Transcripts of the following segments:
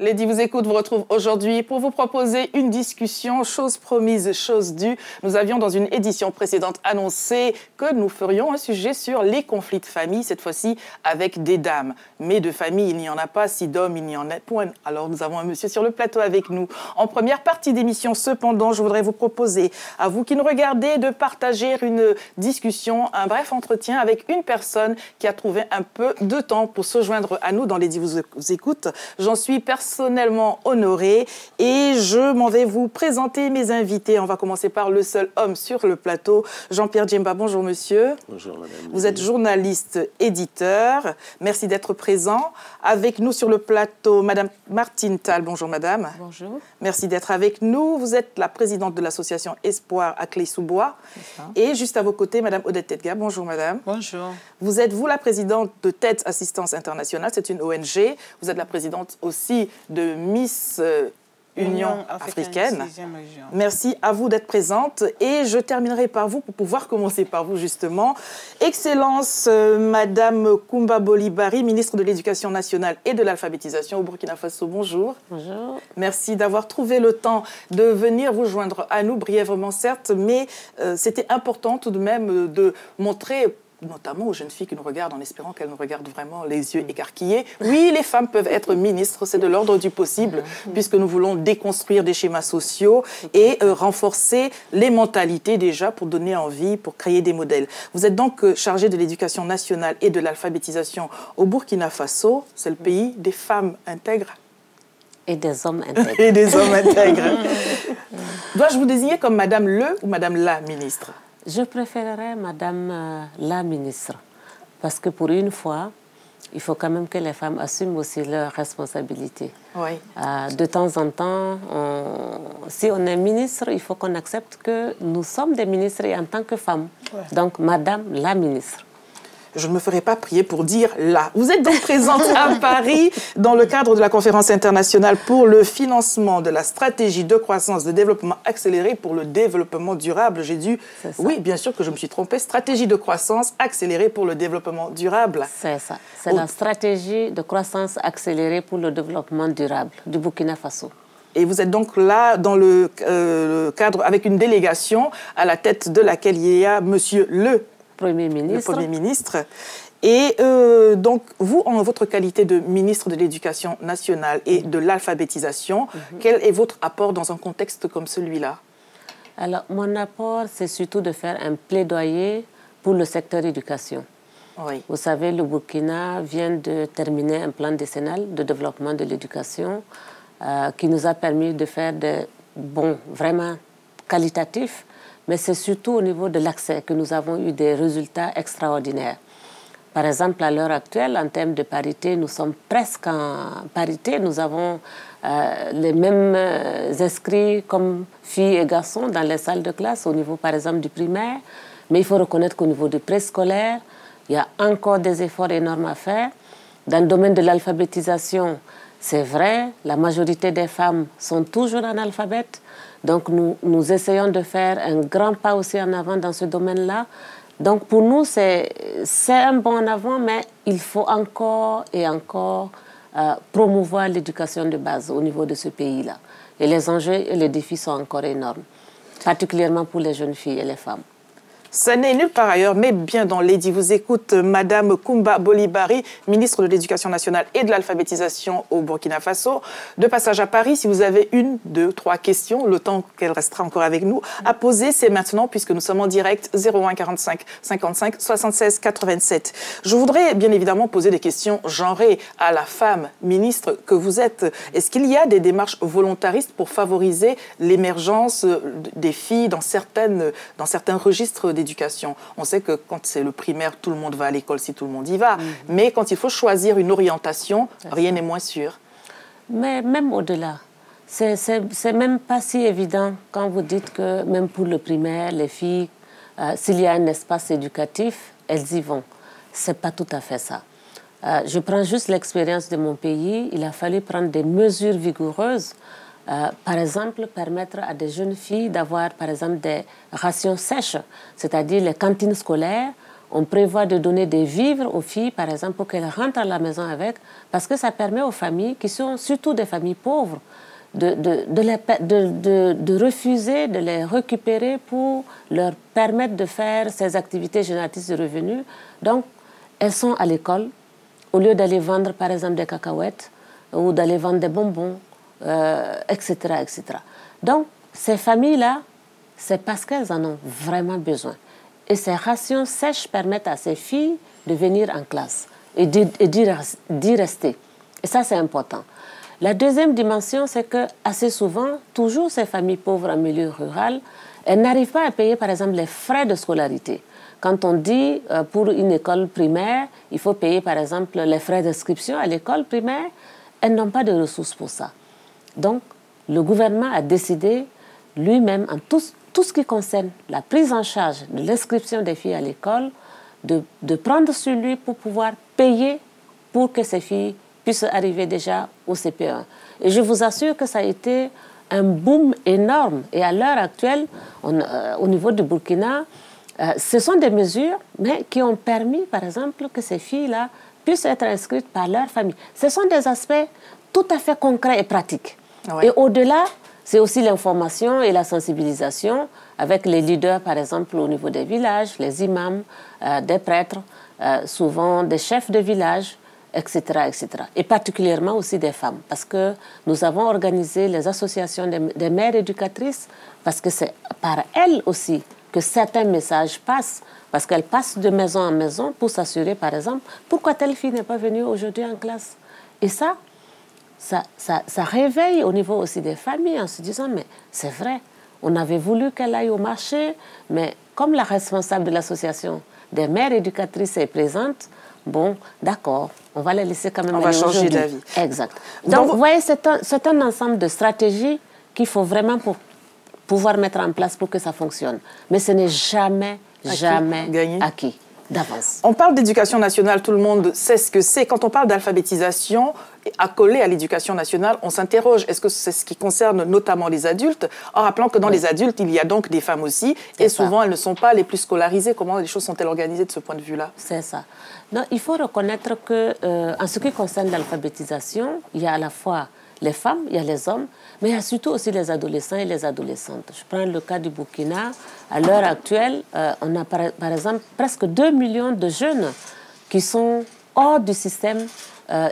Lady vous écoute vous retrouve aujourd'hui pour vous proposer une discussion, chose promise, chose due. Nous avions dans une édition précédente annoncé que nous ferions un sujet sur les conflits de famille, cette fois-ci avec des dames. Mais de famille, il n'y en a pas, si d'hommes, il n'y en a point. Alors nous avons un monsieur sur le plateau avec nous. En première partie d'émission, cependant, je voudrais vous proposer, à vous qui nous regardez, de partager une discussion, un bref entretien avec une personne qui a trouvé un peu de temps pour se joindre à nous dans Lady vous écoute. J'en suis personnellement honorée et je m'en vais vous présenter mes invités. On va commencer par le seul homme sur le plateau, Jean-Pierre Djemba. Bonjour monsieur. Bonjour madame. Vous êtes journaliste, éditeur. Merci d'être présent. Avec nous sur le plateau, madame Martine Tal. Bonjour madame. Bonjour. Merci d'être avec nous. Vous êtes la présidente de l'association Espoir à Clé-sous-Bois. Et juste à vos côtés, madame Odette Tedga. Bonjour madame. Bonjour. Vous êtes, vous, la présidente de TED Assistance Internationale. C'est une ONG. Vous êtes la présidente aussi de Miss Union africaine. Merci à vous d'être présente. Et je terminerai par vous, pour pouvoir commencer par vous justement. Excellence, Madame Koumba Bolibari, ministre de l'Éducation nationale et de l'alphabétisation au Burkina Faso. Bonjour. Bonjour. Merci d'avoir trouvé le temps de venir vous joindre à nous, brièvement certes, mais c'était important tout de même de montrer, notamment aux jeunes filles qui nous regardent, en espérant qu'elles nous regardent vraiment les yeux écarquillés. Oui, les femmes peuvent être ministres, c'est de l'ordre du possible, puisque nous voulons déconstruire des schémas sociaux et renforcer les mentalités déjà pour donner envie, pour créer des modèles. Vous êtes donc chargée de l'éducation nationale et de l'alphabétisation au Burkina Faso. C'est le pays des femmes intègres. Et des hommes intègres. Et des hommes intègres. Dois-je vous désigner comme Madame le ou Madame la ministre? Je préférerais Madame la ministre, parce que pour une fois, il faut quand même que les femmes assument aussi leurs responsabilités. Oui. De temps en temps, si on est ministre, il faut qu'on accepte que nous sommes des ministres et en tant que femmes. Ouais. Donc, Madame la ministre. Je ne me ferai pas prier pour dire là. Vous êtes donc présente à Paris dans le cadre de la conférence internationale pour le financement de la stratégie de croissance de développement accéléré pour le développement durable. J'ai dû... Oui, bien sûr que je me suis trompée. Stratégie de croissance accélérée pour le développement durable. C'est ça. C'est la stratégie de croissance accélérée pour le développement durable du Burkina Faso. Et vous êtes donc là dans le cadre avec une délégation à la tête de laquelle il y a monsieur le Premier ministre. Et donc, vous, en votre qualité de ministre de l'Éducation nationale et de l'alphabétisation, quel est votre apport dans un contexte comme celui-là? Alors, mon apport, c'est surtout de faire un plaidoyer pour le secteur éducation. Oui. Vous savez, le Burkina vient de terminer un plan décennal de développement de l'éducation qui nous a permis de faire des bons, vraiment qualitatifs, mais c'est surtout au niveau de l'accès que nous avons eu des résultats extraordinaires. Par exemple, à l'heure actuelle, en termes de parité, nous sommes presque en parité. Nous avons les mêmes inscrits comme filles et garçons dans les salles de classe, au niveau, par exemple, du primaire. Mais il faut reconnaître qu'au niveau du préscolaire, il y a encore des efforts énormes à faire. Dans le domaine de l'alphabétisation, c'est vrai, la majorité des femmes sont toujours analphabètes. Donc, nous essayons de faire un grand pas aussi en avant dans ce domaine-là. Donc, pour nous, c'est un bond en avant, mais il faut encore et encore promouvoir l'éducation de base au niveau de ce pays-là. Et les enjeux et les défis sont encore énormes, particulièrement pour les jeunes filles et les femmes. Ça n'est nulle part ailleurs, mais bien dans Lady vous écoute, Madame Koumba Bolibari, ministre de l'Éducation nationale et de l'alphabétisation au Burkina Faso. De passage à Paris, si vous avez une, deux, trois questions, le temps qu'elle restera encore avec nous, à poser, c'est maintenant, puisque nous sommes en direct, 01 45 55 76 87. Je voudrais bien évidemment poser des questions genrées à la femme ministre que vous êtes. Est-ce qu'il y a des démarches volontaristes pour favoriser l'émergence des filles dans certains registres d'éducation? On sait que quand c'est le primaire, tout le monde va à l'école si tout le monde y va. Mais quand il faut choisir une orientation, rien n'est moins sûr. Mais même au-delà, c'est même pas si évident quand vous dites que même pour le primaire, les filles, s'il y a un espace éducatif, elles y vont. c'est pas tout à fait ça. Je prends juste l'expérience de mon pays. Il a fallu prendre des mesures vigoureuses. Par exemple, permettre à des jeunes filles d'avoir, par exemple, des rations sèches, c'est-à-dire les cantines scolaires. On prévoit de donner des vivres aux filles, par exemple, pour qu'elles rentrent à la maison avec, parce que ça permet aux familles, qui sont surtout des familles pauvres, de refuser de les récupérer pour leur permettre de faire ces activités génératrices de revenus. Donc, elles sont à l'école, au lieu d'aller vendre, par exemple, des cacahuètes ou d'aller vendre des bonbons, etc., etc. Donc, ces familles-là, c'est parce qu'elles en ont vraiment besoin. Et ces rations sèches permettent à ces filles de venir en classe et d'y rester. Et ça, c'est important. La deuxième dimension, c'est que assez souvent, toujours ces familles pauvres en milieu rural, elles n'arrivent pas à payer, par exemple, les frais de scolarité. Quand on dit pour une école primaire, il faut payer, par exemple, les frais d'inscription à l'école primaire, elles n'ont pas de ressources pour ça. Donc, le gouvernement a décidé lui-même, en tout ce qui concerne la prise en charge de l'inscription des filles à l'école, de prendre sur lui pour pouvoir payer pour que ces filles puissent arriver déjà au CP1. Et je vous assure que ça a été un boom énorme. Et à l'heure actuelle, au niveau du Burkina, ce sont des mesures, mais qui ont permis, par exemple, que ces filles-là puissent être inscrites par leur famille. Ce sont des aspects tout à fait concrets et pratiques. Ouais. Et au-delà, c'est aussi l'information et la sensibilisation avec les leaders, par exemple, au niveau des villages, les imams, des prêtres, souvent des chefs de village, etc., etc. Et particulièrement aussi des femmes, parce que nous avons organisé les associations des mères éducatrices, parce que c'est par elles aussi que certains messages passent, parce qu'elles passent de maison en maison pour s'assurer, par exemple, pourquoi telle fille n'est pas venue aujourd'hui en classe. Et ça réveille au niveau aussi des familles en se disant, mais c'est vrai, on avait voulu qu'elle aille au marché, mais comme la responsable de l'association des mères éducatrices est présente, bon, d'accord, on va les laisser quand même aller aujourd'hui. On va changer d'avis. Exact. Donc, vous voyez, c'est un ensemble de stratégies qu'il faut vraiment pour pouvoir mettre en place pour que ça fonctionne. Mais ce n'est jamais acquis d'avance. On parle d'éducation nationale, tout le monde sait ce que c'est. Quand on parle d'alphabétisation, accolée à l'éducation nationale, on s'interroge, est-ce que c'est ce qui concerne notamment les adultes, en rappelant que dans les adultes, il y a donc des femmes aussi, et souvent elles ne sont pas les plus scolarisées. Comment les choses sont-elles organisées de ce point de vue-là? C'est ça. Non, il faut reconnaître que, en ce qui concerne l'alphabétisation, il y a à la fois les femmes, il y a les hommes, mais il y a surtout aussi les adolescents et les adolescentes. Je prends le cas du Burkina. À l'heure actuelle, on a par exemple presque 2 millions de jeunes qui sont hors du système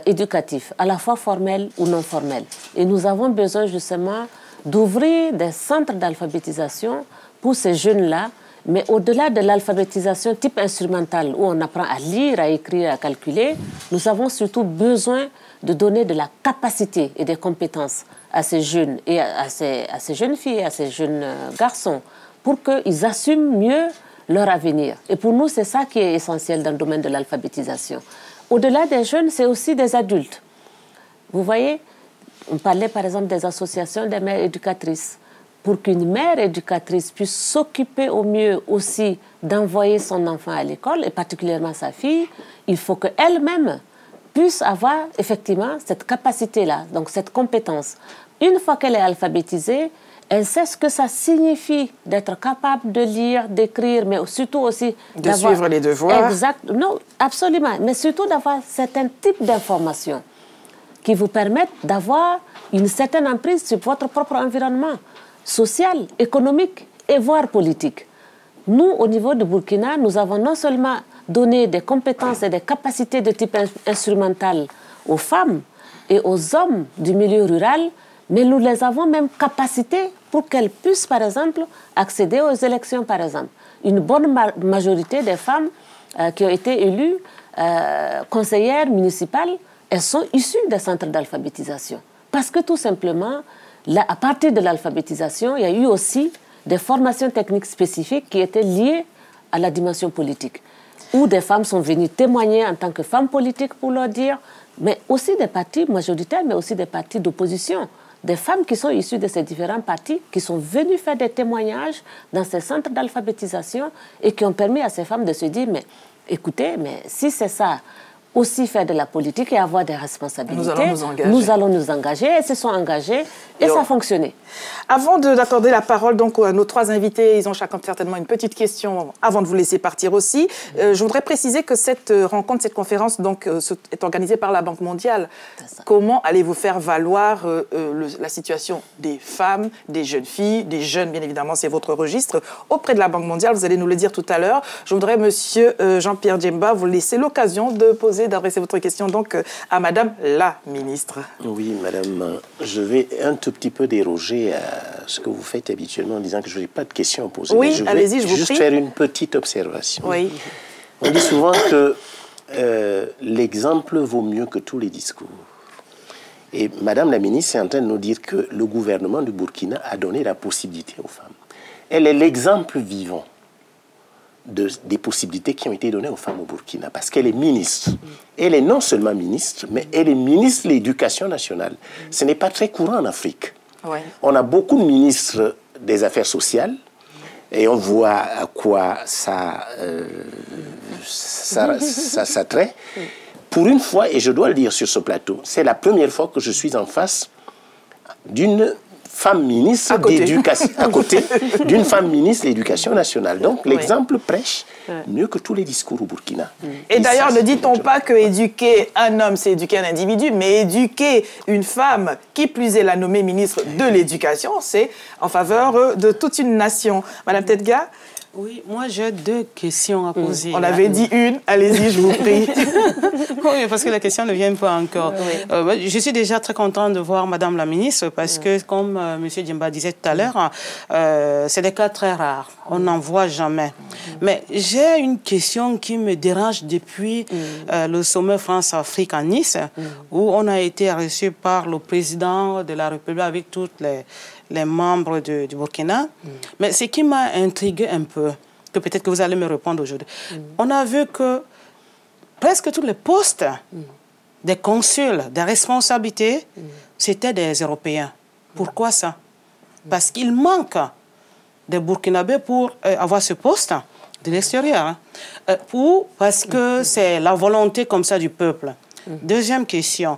éducatif, à la fois formel ou non formel. Et nous avons besoin justement d'ouvrir des centres d'alphabétisation pour ces jeunes-là, mais au-delà de l'alphabétisation type instrumentale, où on apprend à lire, à écrire, à calculer, nous avons surtout besoin de donner de la capacité et des compétences à ces jeunes et à ces jeunes filles, à ces jeunes garçons, pour qu'ils assument mieux leur avenir. Et pour nous, c'est ça qui est essentiel dans le domaine de l'alphabétisation. Au-delà des jeunes, c'est aussi des adultes. Vous voyez, on parlait par exemple des associations des mères éducatrices. Pour qu'une mère éducatrice puisse s'occuper au mieux aussi d'envoyer son enfant à l'école, et particulièrement sa fille, il faut qu'elle-même puisse avoir effectivement cette capacité-là, donc cette compétence. Une fois qu'elle est alphabétisée, elle sait ce que ça signifie d'être capable de lire, d'écrire, mais surtout aussi de suivre les devoirs. Exact. Non, absolument. Mais surtout d'avoir certains types d'informations qui vous permettent d'avoir une certaine emprise sur votre propre environnement social, économique et voire politique. Nous, au niveau du Burkina, nous avons non seulement donné des compétences et des capacités de type instrumental aux femmes et aux hommes du milieu rural, mais nous les avons même capacités pour qu'elles puissent, par exemple, accéder aux élections, par exemple. Une bonne majorité des femmes qui ont été élues conseillères municipales, elles sont issues des centres d'alphabétisation. Parce que tout simplement, là, à partir de l'alphabétisation, il y a eu aussi des formations techniques spécifiques qui étaient liées à la dimension politique, où des femmes sont venues témoigner en tant que femmes politiques pour leur dire, mais aussi des partis majoritaires, mais aussi des partis d'opposition, des femmes qui sont issues de ces différents partis, qui sont venues faire des témoignages dans ces centres d'alphabétisation et qui ont permis à ces femmes de se dire, mais écoutez, mais si c'est ça, aussi faire de la politique et avoir des responsabilités. Nous allons nous engager. Elles se sont engagées et ça a fonctionné. Avant d'accorder la parole donc, à nos 3 invités, ils ont chacun certainement une petite question avant de vous laisser partir aussi. Je voudrais préciser que cette rencontre, cette conférence donc, est organisée par la Banque mondiale. Comment allez-vous faire valoir la situation des femmes, des jeunes filles, des jeunes, bien évidemment, c'est votre registre, auprès de la Banque mondiale? Vous allez nous le dire tout à l'heure. Je voudrais, monsieur Jean-Pierre Djemba, vous laisser l'occasion d'adresser votre question donc à Madame la ministre. Oui, Madame, je vais un tout petit peu déroger à ce que vous faites habituellement en disant que je n'ai pas de questions à poser. Oui, allez-y, je vous prie. Juste faire une petite observation. Oui. On dit souvent que l'exemple vaut mieux que tous les discours. Et Madame la ministre est en train de nous dire que le gouvernement du Burkina a donné la possibilité aux femmes. Elle est l'exemple vivant des possibilités qui ont été données aux femmes au Burkina, parce qu'elle est ministre. Elle est non seulement ministre, mais elle est ministre de l'Éducation nationale. Ce n'est pas très courant en Afrique. Ouais. On a beaucoup de ministres des Affaires sociales, et on voit à quoi ça trait. Pour une fois, et je dois le dire sur ce plateau, c'est la première fois que je suis en face d'une femme ministre d'éducation, à côté d'une femme ministre de l'Éducation nationale. Donc, l'exemple prêche mieux que tous les discours au Burkina. Et d'ailleurs, ne dit-on pas que éduquer un homme, c'est éduquer un individu, mais éduquer une femme, qui plus est la nommée ministre de l'Éducation, c'est en faveur de toute une nation. Madame Tedga? Oui, moi j'ai 2 questions à poser. On avait dit une, allez-y, je vous prie. Oui, parce que la question ne vient pas encore. Oui. Je suis déjà très contente de voir Madame la ministre parce que, comme M. Djemba disait tout à l'heure, c'est des cas très rares. On n'en voit jamais. Mais j'ai une question qui me dérange depuis le sommet France-Afrique à Nice, où on a été reçu par le président de la République avec toutes les membres du Burkina. Mais ce qui m'a intrigué un peu, que peut-être que vous allez me répondre aujourd'hui, on a vu que presque tous les postes des consuls, des responsabilités, c'était des Européens. Pourquoi ça? Parce qu'il manque des Burkinabés pour avoir ce poste de l'extérieur. Parce que c'est la volonté comme ça du peuple. Deuxième question.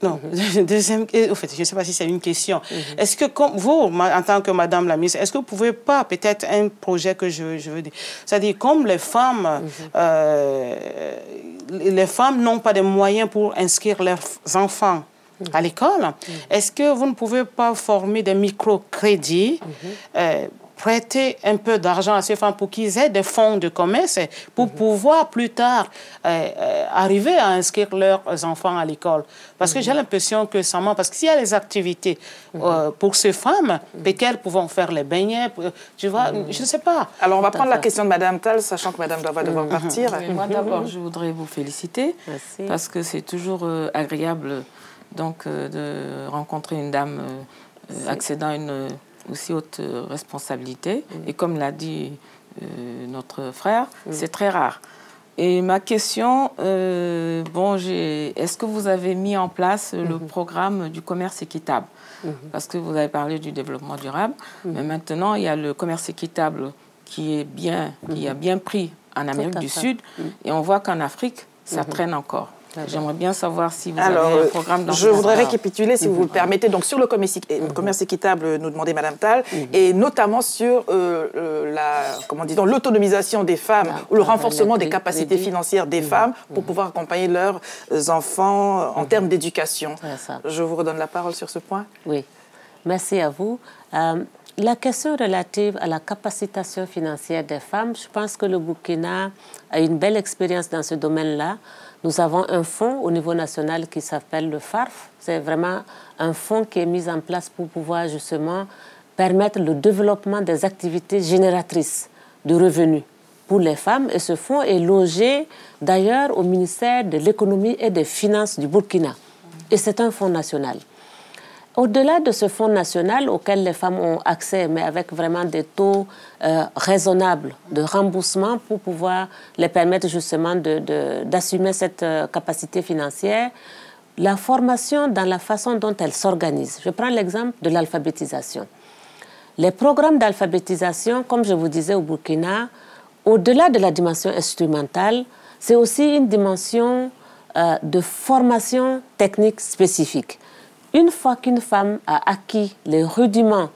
Non, deuxième, en fait, je ne sais pas si c'est une question. Est-ce que, comme vous, en tant que Madame la ministre, est-ce que vous ne pouvez pas, peut-être un projet que je veux dire, c'est-à-dire comme les femmes n'ont pas de moyens pour inscrire leurs enfants à l'école, est-ce que vous ne pouvez pas former des microcrédits, prêter un peu d'argent à ces femmes pour qu'ils aient des fonds de commerce pour pouvoir plus tard arriver à inscrire leurs enfants à l'école. Parce que j'ai l'impression que ça manque. Parce que s'il y a les activités pour ces femmes, peut-être pourront faire les beignets, tu vois, je ne sais pas. Alors on va prendre la question de Madame Tall, sachant que Madame va devoir partir. Moi d'abord, je voudrais vous féliciter. Merci. Parce que c'est toujours agréable donc, de rencontrer une dame accédant à une aussi haute responsabilité. Et comme l'a dit notre frère, c'est très rare. Et ma question, est-ce que vous avez mis en place le programme du commerce équitable? Parce que vous avez parlé du développement durable, mais maintenant, il y a le commerce équitable qui a bien pris en Amérique du Sud, et on voit qu'en Afrique, ça traîne encore. J'aimerais bien savoir si vous avez un programme dans je voudrais récapituler, si vous le permettez. Donc, sur le commerce équitable, nous demandait Madame Tall, et notamment sur l'autonomisation des femmes ou le renforcement des capacités financières des femmes pour pouvoir accompagner leurs enfants en termes d'éducation. Je vous redonne la parole sur ce point. Oui, merci à vous. La question relative à la capacitation financière des femmes, je pense que le Burkina a une belle expérience dans ce domaine-là. Nous avons un fonds au niveau national qui s'appelle le FARF. C'est vraiment un fonds qui est mis en place pour pouvoir justement permettre le développement des activités génératrices de revenus pour les femmes. Et ce fonds est logé d'ailleurs au ministère de l'économie et des finances du Burkina. Et c'est un fonds national. Au-delà de ce fonds national auquel les femmes ont accès, mais avec vraiment des taux raisonnables de remboursement pour pouvoir les permettre justement d'assumer cette capacité financière, la formation dans la façon dont elles s'organisent. Je prends l'exemple de l'alphabétisation. Les programmes d'alphabétisation, comme je vous disais au Burkina, au-delà de la dimension instrumentale, c'est aussi une dimension de formation technique spécifique. Une fois qu'une femme a acquis les rudiments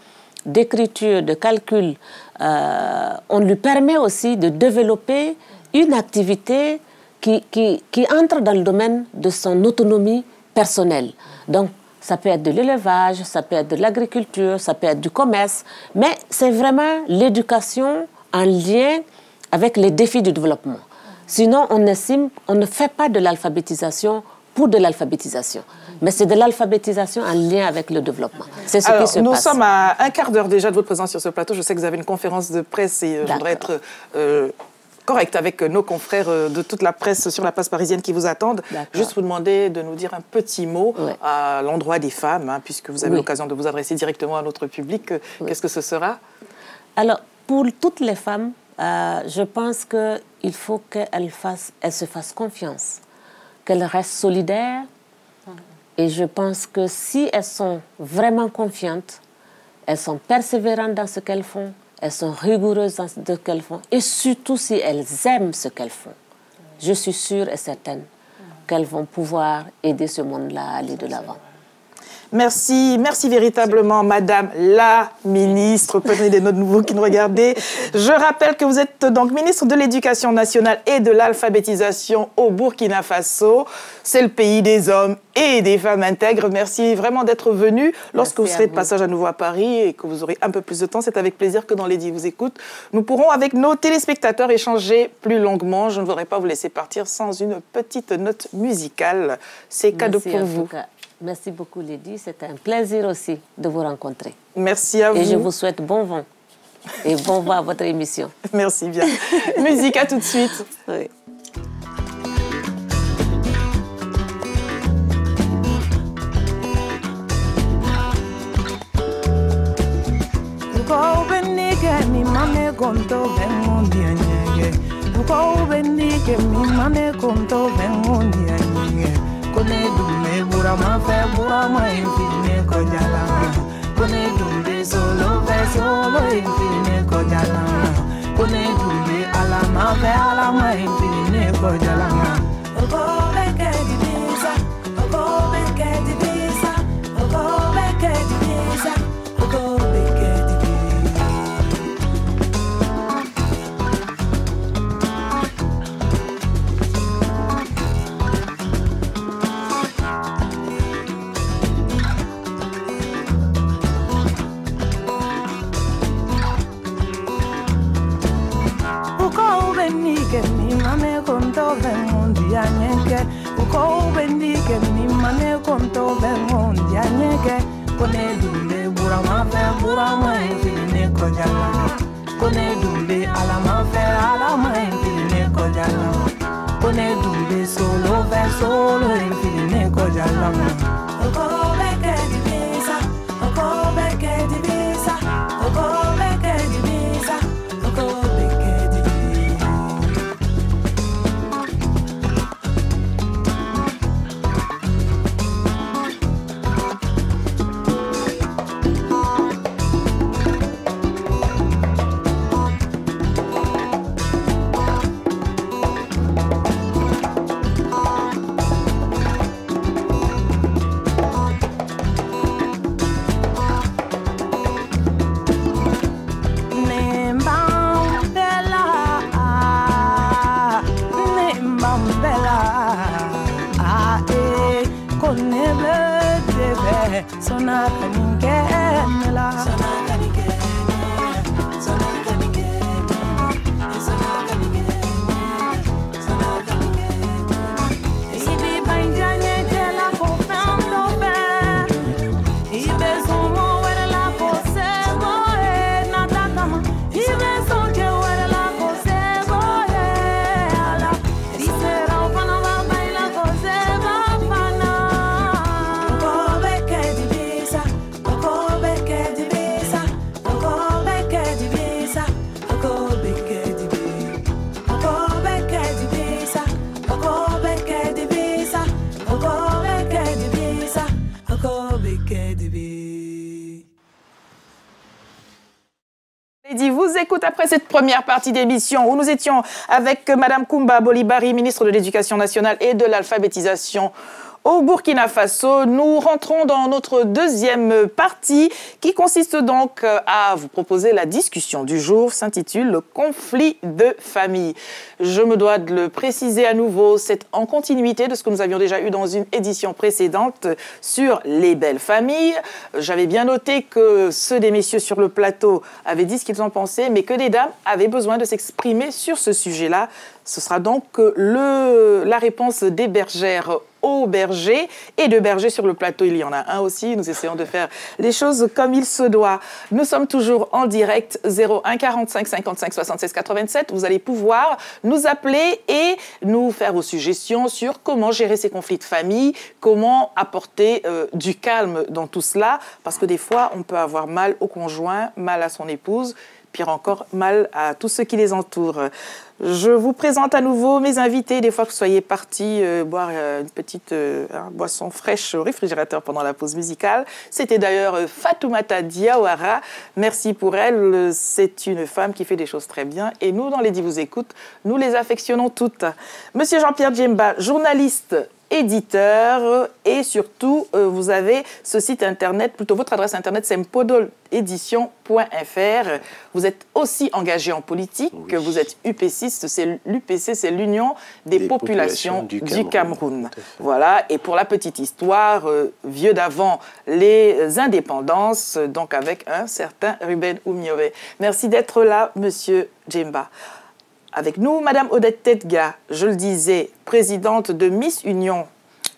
d'écriture, de calcul, on lui permet aussi de développer une activité qui entre dans le domaine de son autonomie personnelle. Donc, ça peut être de l'élevage, ça peut être de l'agriculture, ça peut être du commerce, mais c'est vraiment l'éducation en lien avec les défis du développement. Sinon, on ne fait pas de l'alphabétisation pour de l'alphabétisation, mais c'est de l'alphabétisation en lien avec le développement. C'est ce qui se passe. Nous sommes à un quart d'heure déjà de votre présence sur ce plateau. Je sais que vous avez une conférence de presse et je voudrais être correct avec nos confrères de toute la presse sur la place parisienne qui vous attendent. Juste vous demander de nous dire un petit mot à l'endroit des femmes, hein, puisque vous avez l'occasion de vous adresser directement à notre public. Qu'est-ce que ce sera? Alors, pour toutes les femmes, je pense qu'il faut qu'elles se fassent confiance, qu'elles restent solidaires. Et je pense que si elles sont vraiment confiantes, elles sont persévérantes dans ce qu'elles font, elles sont rigoureuses dans ce qu'elles font, et surtout si elles aiment ce qu'elles font, je suis sûre et certaine qu'elles vont pouvoir aider ce monde-là à aller de l'avant. Merci, merci véritablement, Madame la ministre. Prenez des notes nouveaux qui nous regardez. Je rappelle que vous êtes donc ministre de l'Éducation nationale et de l'alphabétisation au Burkina Faso. C'est le pays des hommes et des femmes intègres. Merci vraiment d'être venu. Lorsque vous serez de passage à nouveau à Paris et que vous aurez un peu plus de temps, c'est avec plaisir que dans Lady vous écoute, nous pourrons avec nos téléspectateurs échanger plus longuement. Je ne voudrais pas vous laisser partir sans une petite note musicale. C'est cadeau pour vous. Merci beaucoup, Lady. C'était un plaisir aussi de vous rencontrer. Merci à vous. Et je vous souhaite bon vent et bon vent à votre émission. Merci bien. Musique, à tout de suite. Oui. Kone dumbe burama fe burama infine ko jalama. Kone dumbe solo fe solo infine ko jalama. Kone dumbe alama fe alama infine ko jalama. Ogo beke di bisa, ogo beke di bisa, ogo beke di bisa, ogo beke di bisa. Uko bendike mi mane konto bengondi anyeke kone dumbe burama fe burama infine ko jala kone dumbe alama fe alama infine ko jala kone dumbe solo fe solo infine ko jala uko beke di bisa uko beke di bisa uko beke di bisa uko beke di bisa. vous écoute après cette première partie d'émission où nous étions avec Madame Koumba Bolibari, ministre de l'Éducation nationale et de l'alphabétisation au Burkina Faso. Nous rentrons dans notre deuxième partie qui consiste donc à vous proposer la discussion du jour, s'intitule « Le conflit de famille ». Je me dois de le préciser à nouveau, c'est en continuité de ce que nous avions déjà eu dans une édition précédente sur les belles familles. J'avais bien noté que ceux des messieurs sur le plateau avaient dit ce qu'ils en pensaient, mais que les dames avaient besoin de s'exprimer sur ce sujet-là. Ce sera donc la réponse des bergères aux bergers et de bergers sur le plateau. Il y en a un aussi. Nous essayons de faire les choses comme il se doit. Nous sommes toujours en direct 01 45 55 76 87. Vous allez pouvoir nous appeler et nous faire vos suggestions sur comment gérer ces conflits de famille, comment apporter du calme dans tout cela, parce que des fois, on peut avoir mal au conjoint, mal à son épouse, pire encore, mal à tous ceux qui les entourent. Je vous présente à nouveau mes invités. Des fois que vous soyez partis boire une petite boisson fraîche au réfrigérateur pendant la pause musicale. C'était d'ailleurs Fatoumata Diawara. Merci pour elle. C'est une femme qui fait des choses très bien. Et nous, dans Les Dits vous écoutent, nous les affectionnons toutes. Monsieur Jean-Pierre Djemba, journaliste, éditeur et surtout, vous avez ce site internet, plutôt votre adresse internet, c'est mpodolédition.fr. Vous êtes aussi engagé en politique, oui. Vous êtes UPCiste, l'UPC, c'est l'Union des populations du Cameroun. Voilà, et pour la petite histoire, vieux d'avant les indépendances, donc avec un certain Ruben Oumiové. Merci d'être là, monsieur Djemba. Avec nous, Madame Odette Tedga, je le disais, présidente de Miss Union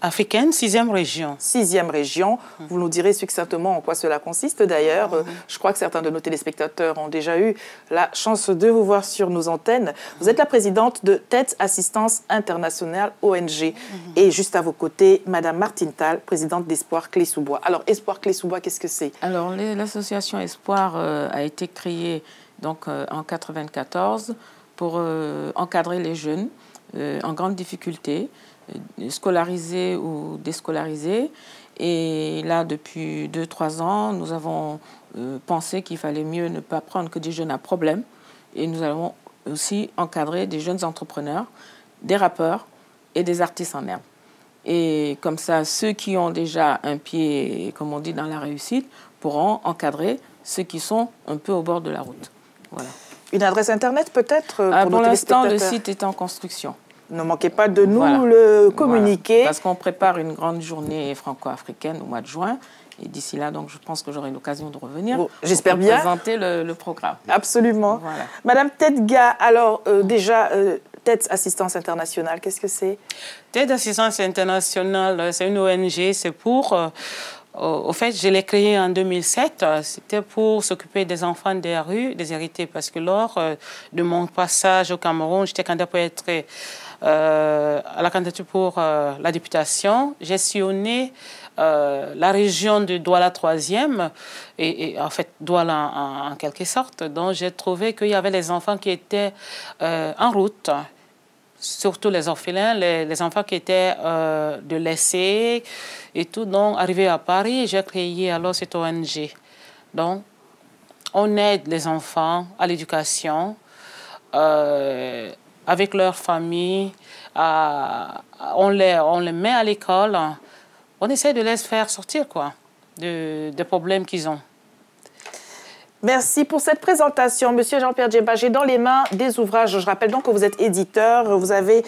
africaine, 6e région. 6e région. Vous nous direz succinctement en quoi cela consiste d'ailleurs. Je crois que certains de nos téléspectateurs ont déjà eu la chance de vous voir sur nos antennes. Vous êtes la présidente de TEDS Assistance Internationale ONG. Et juste à vos côtés, Madame Martine Tal, présidente d'Espoir Clé-sous-Bois. Alors, Espoir Clé-sous-Bois, qu'est-ce que c'est? Alors, l'association Espoir a été créée donc, en 1994 pour encadrer les jeunes en grande difficulté, scolarisés ou déscolarisés. Et là, depuis 2-3 ans, nous avons pensé qu'il fallait mieux ne pas prendre que des jeunes à problème. Et nous allons aussi encadrer des jeunes entrepreneurs, des rappeurs et des artistes en herbe. Et comme ça, ceux qui ont déjà un pied, comme on dit, dans la réussite, pourront encadrer ceux qui sont un peu au bord de la route. Voilà. Une adresse internet peut-être pour l'instant, le site est en construction. Ne manquez pas de nous le communiquer. Voilà. Parce qu'on prépare une grande journée franco-africaine au mois de juin. Et d'ici là, donc, je pense que j'aurai l'occasion de revenir. J'espère bien. Présenter le programme. Absolument. Voilà. Madame Tedga, alors déjà, TEDS Assistance Internationale, qu'est-ce que c'est? TEDS Assistance Internationale, c'est une ONG, c'est pour... Au fait, je l'ai créée en 2007. C'était pour s'occuper des enfants des rues, des hérités. Parce que lors de mon passage au Cameroun, j'étais candidate pour être à la candidature pour la députation. J'ai sillonné la région de Douala 3e, et en fait Douala en quelque sorte. Donc j'ai trouvé qu'il y avait les enfants qui étaient en route. Surtout les orphelins, les enfants qui étaient de laissés et tout. Donc, arrivé à Paris, j'ai créé alors cette ONG. Donc, on aide les enfants à l'éducation, avec leur famille, on les met à l'école, on essaie de les faire sortir quoi, des problèmes qu'ils ont. Merci pour cette présentation, Monsieur Jean-Pierre Djemba. J'ai dans les mains des ouvrages. Je rappelle donc que vous êtes éditeur, vous avez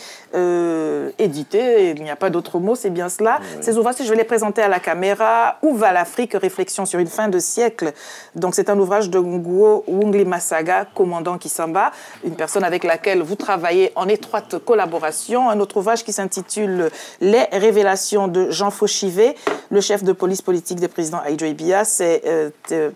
édité, il n'y a pas d'autre mot, c'est bien cela. Oui. Ces ouvrages, je vais les présenter à la caméra. Où va l'Afrique? Réflexion sur une fin de siècle. Donc c'est un ouvrage de Nguo Wungli Masaga, commandant Kisamba, une personne avec laquelle vous travaillez en étroite collaboration. Un autre ouvrage qui s'intitule Les révélations de Jean Fauchivet, le chef de police politique des présidents Aïdjo Ibia. C'est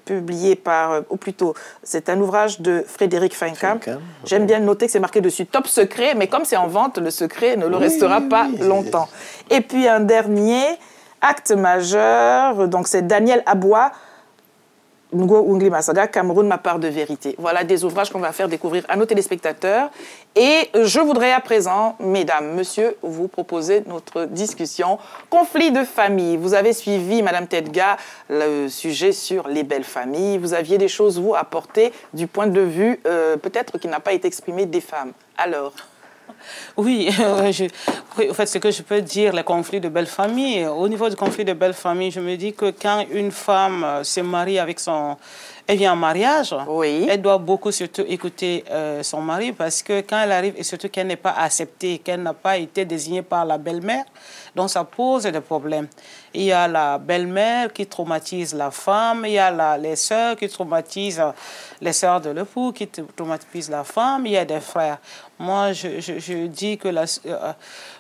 publié par... ou plutôt, c'est un ouvrage de Frédéric Fincamp. J'aime bien noter que c'est marqué dessus top secret, mais comme c'est en vente, le secret ne le restera pas longtemps. Et puis un dernier, acte majeur, donc c'est Daniel Aboua, Ngo Ungli Masaga, Cameroun, ma part de vérité. Voilà des ouvrages qu'on va faire découvrir à nos téléspectateurs. Et je voudrais à présent, mesdames, messieurs, vous proposer notre discussion. Conflit de famille. Vous avez suivi, Madame Tedga, le sujet sur les belles familles. Vous aviez des choses, vous, à apporter du point de vue, peut-être qui n'a pas été exprimé des femmes. Alors oui, en fait, ce que je peux dire, les conflits de belle famille. Au niveau du conflit de belle famille, je me dis que quand une femme se marie avec son... Elle vient en mariage, oui. Elle doit beaucoup surtout écouter son mari parce que quand elle arrive, et surtout qu'elle n'est pas acceptée, qu'elle n'a pas été désignée par la belle-mère, donc ça pose des problèmes. Il y a la belle-mère qui traumatise la femme, il y a les sœurs qui traumatisent les sœurs de l'époux, qui traumatisent la femme, il y a des frères. Moi, je dis que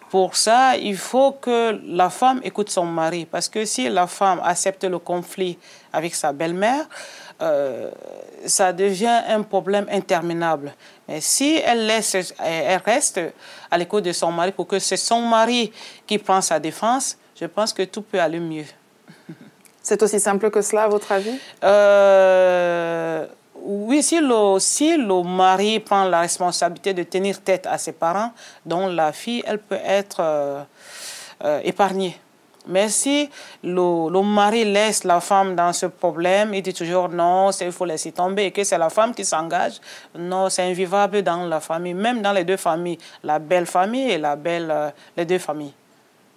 pour ça, il faut que la femme écoute son mari parce que si la femme accepte le conflit avec sa belle-mère, ça devient un problème interminable. Mais si elle reste à l'écoute de son mari pour que c'est son mari qui prend sa défense, je pense que tout peut aller mieux. C'est aussi simple que cela, à votre avis? Oui, si le mari prend la responsabilité de tenir tête à ses parents, donc la fille, elle peut être épargnée. Mais si le mari laisse la femme dans ce problème, il dit toujours non, il faut laisser tomber, et que c'est la femme qui s'engage, non, c'est invivable dans la famille, même dans les deux familles, la belle famille et les deux familles,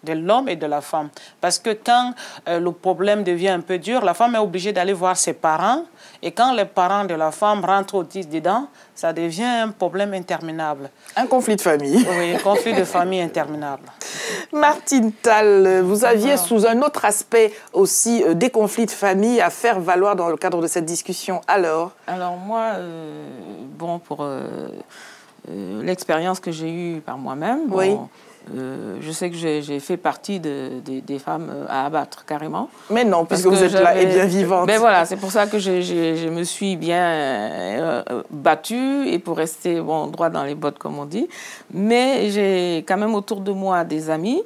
de l'homme et de la femme. Parce que quand le problème devient un peu dur, la femme est obligée d'aller voir ses parents, et quand les parents de la femme rentrent au dedans, ça devient un problème interminable. Un conflit de famille. Oui, un conflit de famille interminable. Martine Tal, vous aviez sous un autre aspect aussi des conflits de famille à faire valoir dans le cadre de cette discussion. Alors moi, bon, pour l'expérience que j'ai eue par moi-même, bon, oui. Je sais que j'ai fait partie des femmes à abattre carrément. Mais non, puisque vous êtes là et bien vivante. Mais voilà, c'est pour ça que je me suis bien battue et pour rester droit dans les bottes, comme on dit. Mais j'ai quand même autour de moi des amis,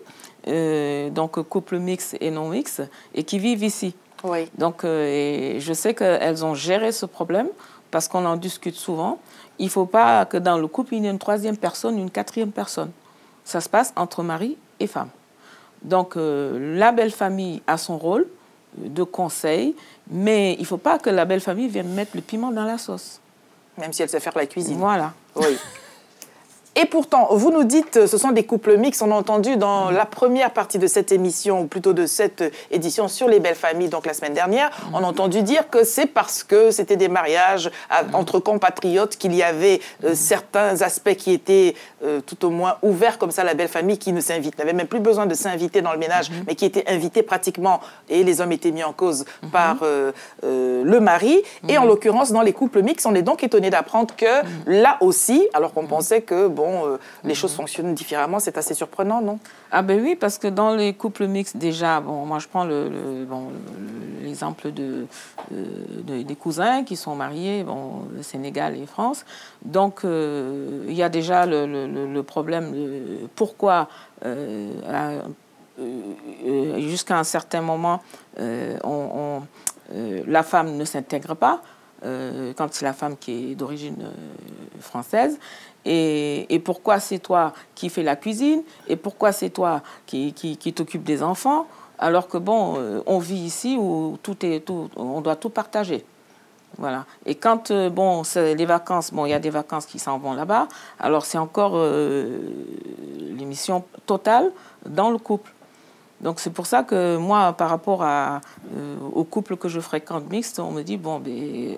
donc couple mixte et non mixte, et qui vivent ici. Oui. Donc, et je sais qu'elles ont géré ce problème parce qu'on en discute souvent. Il ne faut pas que dans le couple, il y ait une troisième personne, une quatrième personne. Ça se passe entre mari et femme. Donc, la belle famille a son rôle de conseil, mais il ne faut pas que la belle famille vienne mettre le piment dans la sauce. Même si elle sait faire la cuisine. Voilà. Oui. Et pourtant, vous nous dites, ce sont des couples mixtes. On a entendu dans la première partie de cette émission, ou plutôt de cette édition sur les belles familles, donc la semaine dernière, on a entendu dire que c'est parce que c'était des mariages entre compatriotes qu'il y avait certains aspects qui étaient tout au moins ouverts comme ça, la belle famille qui ne s'invite, n'avait même plus besoin de s'inviter dans le ménage, mais qui était invité pratiquement, et les hommes étaient mis en cause par le mari. Et en l'occurrence, dans les couples mixtes, on est donc étonné d'apprendre que là aussi, alors qu'on pensait que, les choses fonctionnent différemment, c'est assez surprenant, non? Ah ben oui, parce que dans les couples mixtes, déjà, moi je prends l'exemple des cousins qui sont mariés, le Sénégal et France. Donc, il y a déjà le problème de pourquoi, jusqu'à un certain moment, la femme ne s'intègre pas, quand c'est la femme qui est d'origine française. Et pourquoi c'est toi qui fais la cuisine? Et pourquoi c'est toi qui t'occupe des enfants? Alors que on vit ici où on doit tout partager. Voilà. Et quand c'est les vacances, il y a des vacances qui s'en vont là-bas. Alors c'est encore l'émission totale dans le couple. Donc c'est pour ça que moi, par rapport au couple que je fréquente mixte, on me dit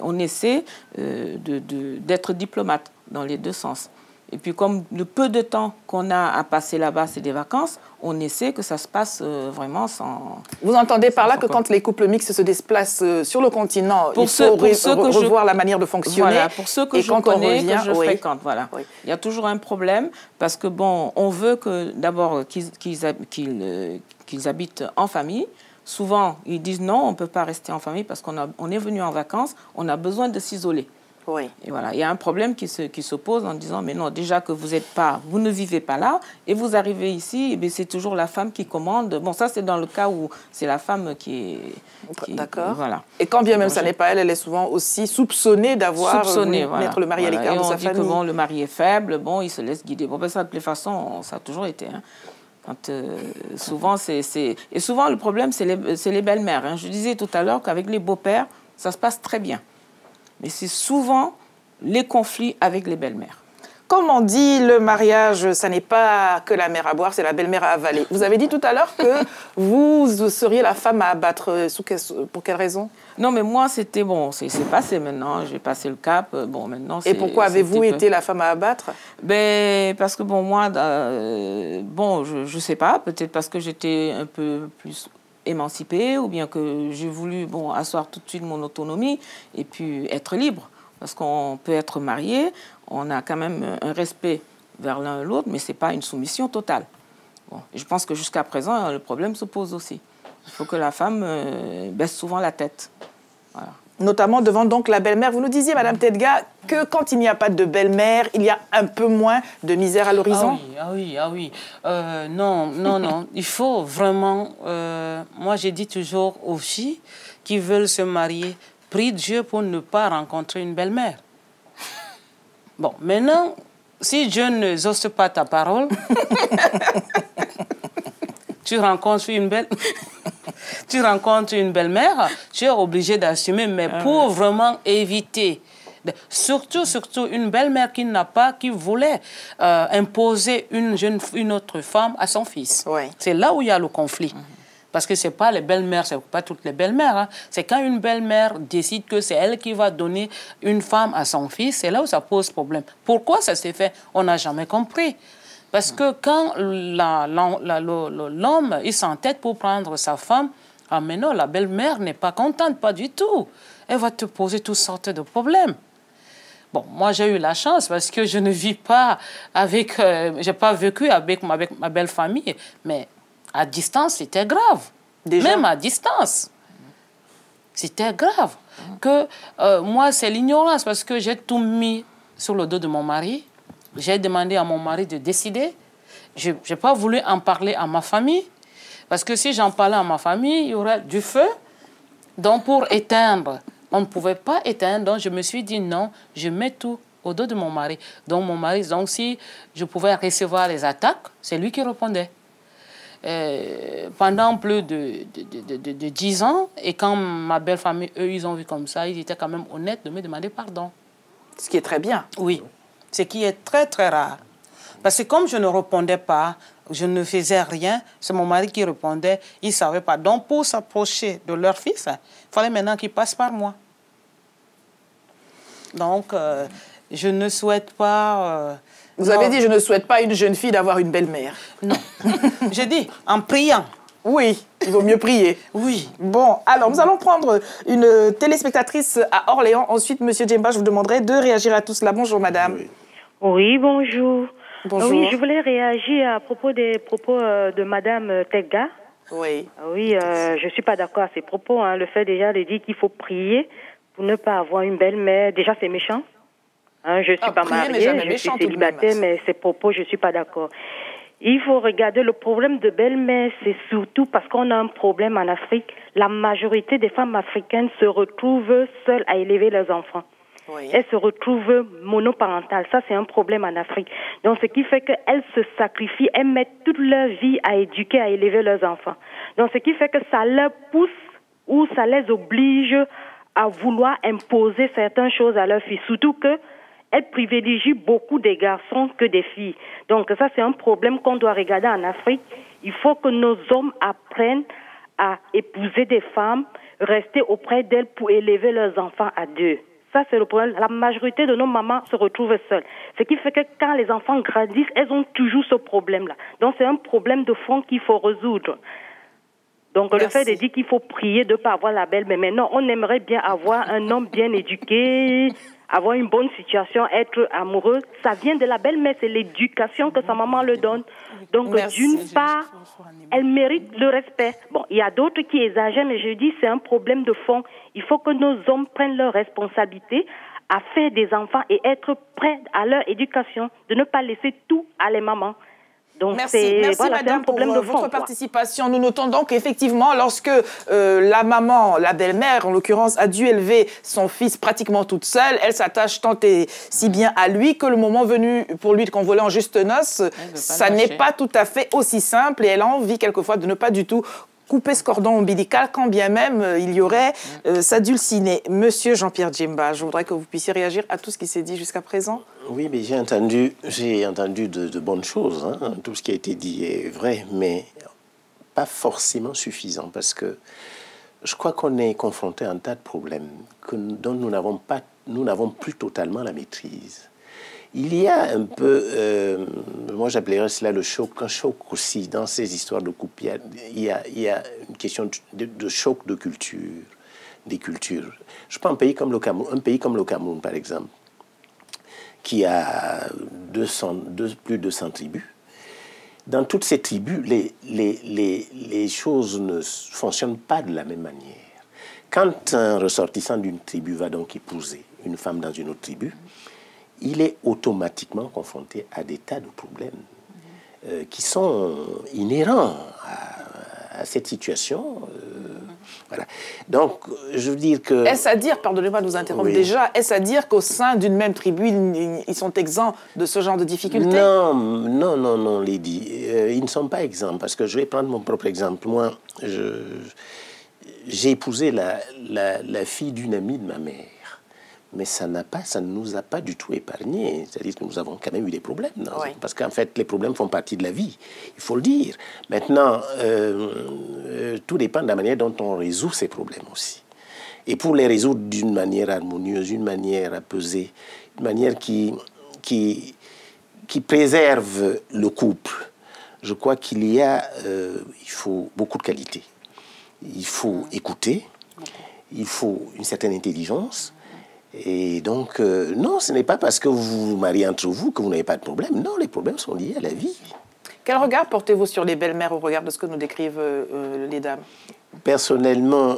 on essaie d'être diplomate dans les deux sens. Et puis comme le peu de temps qu'on a à passer là-bas, c'est des vacances, on essaie que ça se passe vraiment sans... Vous entendez par là que quand les couples mixtes se déplacent sur le continent, il faut revoir la manière de fonctionner. Voilà, pour ceux que je connais, que je fréquente, voilà. Oui. Il y a toujours un problème parce que on veut que d'abord qu'ils habitent en famille. Souvent, ils disent non, on ne peut pas rester en famille parce qu'on est venu en vacances, on a besoin de s'isoler. Oui. Et voilà, il y a un problème qui se pose en disant, mais non, déjà que vous ne vivez pas là, et vous arrivez ici, c'est toujours la femme qui commande. Bon, ça, c'est dans le cas où c'est la femme qui est... D'accord. Voilà. Et quand bien même ça n'est pas elle, elle est souvent aussi soupçonnée d'avoir mettre le mari à l'écart de sa famille. Et on dit que bon, le mari est faible, bon, il se laisse guider. Bon, ça, de toute façon, ça a toujours été. Hein. Quand, souvent, Et souvent, le problème, c'est les belles-mères. Hein. Je disais tout à l'heure qu'avec les beaux-pères, ça se passe très bien. Mais c'est souvent les conflits avec les belles-mères. Comme on dit, le mariage, ça n'est pas que la mère à boire, c'est la belle-mère à avaler. Vous avez dit tout à l'heure que vous seriez la femme à abattre. Pour quelle raison? Non, mais moi, c'était bon, c'est passé maintenant. J'ai passé le cap. Bon, maintenant, et pourquoi avez-vous été la femme à abattre? Parce que, bon, moi, je ne sais pas, peut-être parce que j'étais un peu plus émancipée ou bien que j'ai voulu asseoir tout de suite mon autonomie et puis être libre. Parce qu'on peut être marié, on a quand même un respect vers l'un et l'autre, mais ce n'est pas une soumission totale. Bon, je pense que jusqu'à présent, le problème se pose aussi. Il faut que la femme baisse souvent la tête. Voilà. Notamment devant donc la belle-mère. Vous nous disiez, Madame Tedga, que quand il n'y a pas de belle-mère, il y a un peu moins de misère à l'horizon. Ah oui. Non. Il faut vraiment... moi, j'ai dit toujours aux filles qui veulent se marier, prie Dieu pour ne pas rencontrer une belle-mère. Bon, maintenant, si Dieu ne exauce pas ta parole, tu rencontres une belle-mère, tu es obligé d'assumer, mais pour vraiment éviter, surtout une belle-mère qui voulait imposer une autre femme à son fils. Ouais. C'est là où il y a le conflit. Parce que ce n'est pas les belles-mères, ce n'est pas toutes les belles-mères. Hein. C'est quand une belle-mère décide que c'est elle qui va donner une femme à son fils, c'est là où ça pose problème. Pourquoi ça s'est fait? On n'a jamais compris. Parce que quand l'homme s'entête pour prendre sa femme, ah mais non, la belle-mère n'est pas contente, pas du tout. Elle va te poser toutes sortes de problèmes. Bon, moi j'ai eu la chance parce que je ne vis pas avec... j'ai pas vécu avec ma belle famille, mais... À distance, c'était grave. Déjà? Même à distance. C'était grave. Moi, c'est l'ignorance parce que j'ai tout mis sur le dos de mon mari. J'ai demandé à mon mari de décider. Je n'ai pas voulu en parler à ma famille. Parce que si j'en parlais à ma famille, il y aurait du feu. Donc, pour éteindre, on ne pouvait pas éteindre. Donc, je me suis dit non, je mets tout au dos de mon mari. Donc, si je pouvais recevoir les attaques, c'est lui qui répondait. Pendant plus de 10 ans, et quand ma belle famille, eux, ils ont vu comme ça, ils étaient quand même honnêtes de me demander pardon. Ce qui est très bien. Oui, ce qui est très, très rare. Parce que comme je ne répondais pas, je ne faisais rien, c'est mon mari qui répondait, il ne savait pas. Donc, pour s'approcher de leur fils, il fallait maintenant qu'il passe par moi. Donc, je ne souhaite pas... Vous avez dit, je ne souhaite pas à une jeune fille d'avoir une belle-mère. Non. J'ai dit, en priant. Oui, il vaut mieux prier. Oui. Bon, alors, nous allons prendre une téléspectatrice à Orléans. Ensuite, Monsieur Djemba, je vous demanderai de réagir à tout cela. Bonjour, madame. Oui, bonjour. Bonjour. Oui, je voulais réagir à propos des propos de madame Tedga. Oui. Oui, je ne suis pas d'accord à ces propos. Hein. Le fait déjà de dire qu'il faut prier pour ne pas avoir une belle-mère, déjà, c'est méchant. Hein, je ne suis pas mariée, je suis célibataire, mais ces propos, je ne suis pas d'accord. Il faut regarder le problème de belle-mère, c'est surtout parce qu'on a un problème en Afrique. La majorité des femmes africaines se retrouvent seules à élever leurs enfants. Oui. Elles se retrouvent monoparentales. Ça, c'est un problème en Afrique. Donc, ce qui fait qu'elles se sacrifient, elles mettent toute leur vie à éduquer, à élever leurs enfants. Donc, ce qui fait que ça leur pousse ou ça les oblige à vouloir imposer certaines choses à leurs filles. Surtout que elles privilégient beaucoup des garçons que des filles. Donc ça, c'est un problème qu'on doit regarder en Afrique. Il faut que nos hommes apprennent à épouser des femmes, rester auprès d'elles pour élever leurs enfants à deux. Ça, c'est le problème. La majorité de nos mamans se retrouvent seules. Ce qui fait que quand les enfants grandissent, elles ont toujours ce problème-là. Donc c'est un problème de fond qu'il faut résoudre. Donc le fait de dire qu'il faut prier de ne pas avoir la belle, mais maintenant on aimerait bien avoir un homme bien éduqué, avoir une bonne situation, être amoureux, ça vient de la belle-mère, c'est l'éducation que sa maman le donne. Donc d'une part, elle mérite le respect. Bon, il y a d'autres qui exagèrent, mais je dis c'est un problème de fond. Il faut que nos hommes prennent leurs responsabilités, à faire des enfants et être prêts à leur éducation, de ne pas laisser tout à les mamans. Donc merci madame pour votre participation. Nous notons donc effectivement lorsque la maman, la belle-mère en l'occurrence, a dû élever son fils pratiquement toute seule, elle s'attache tant et si bien à lui que le moment venu pour lui de convoler en juste noces, ça n'est pas tout à fait aussi simple et elle a envie quelquefois de ne pas du tout couper ce cordon ombilical, quand bien même il y aurait s'adulciner. Monsieur Jean-Pierre Djemba, je voudrais que vous puissiez réagir à tout ce qui s'est dit jusqu'à présent. Oui, mais j'ai entendu de bonnes choses. Hein. Tout ce qui a été dit est vrai, mais pas forcément suffisant, parce que je crois qu'on est confronté à un tas de problèmes dont nous n'avons plus totalement la maîtrise. Il y a un peu, moi j'appellerais cela le choc, un choc aussi dans ces histoires de couple. Il y a une question de choc de culture, des cultures. Je prends un pays comme le Cameroun, par exemple, qui a plus de 200 tribus. Dans toutes ces tribus, les choses ne fonctionnent pas de la même manière. Quand un ressortissant d'une tribu va donc épouser une femme dans une autre tribu, il est automatiquement confronté à des tas de problèmes qui sont inhérents à cette situation. Voilà. Donc, je veux dire que... Est-ce à dire, pardonnez-moi de vous interrompre déjà, est-ce à dire qu'au sein d'une même tribu, ils sont exempts de ce genre de difficultés? Non, Lydie. Ils ne sont pas exempts, parce que je vais prendre mon propre exemple. Moi, j'ai épousé la fille d'une amie de ma mère. Mais ça ne nous a pas du tout épargnés. C'est-à-dire que nous avons quand même eu des problèmes. Parce qu'en fait, les problèmes font partie de la vie. Il faut le dire. Maintenant, tout dépend de la manière dont on résout ces problèmes aussi. Et pour les résoudre d'une manière harmonieuse, d'une manière apaisée, une manière qui préserve le couple, je crois il faut beaucoup de qualité. Il faut écouter, il faut une certaine intelligence. Et donc, non, ce n'est pas parce que vous vous mariez entre vous que vous n'avez pas de problème. Non, les problèmes sont liés à la vie. Quel regard portez-vous sur les belles-mères au regard de ce que nous décrivent les dames? Personnellement...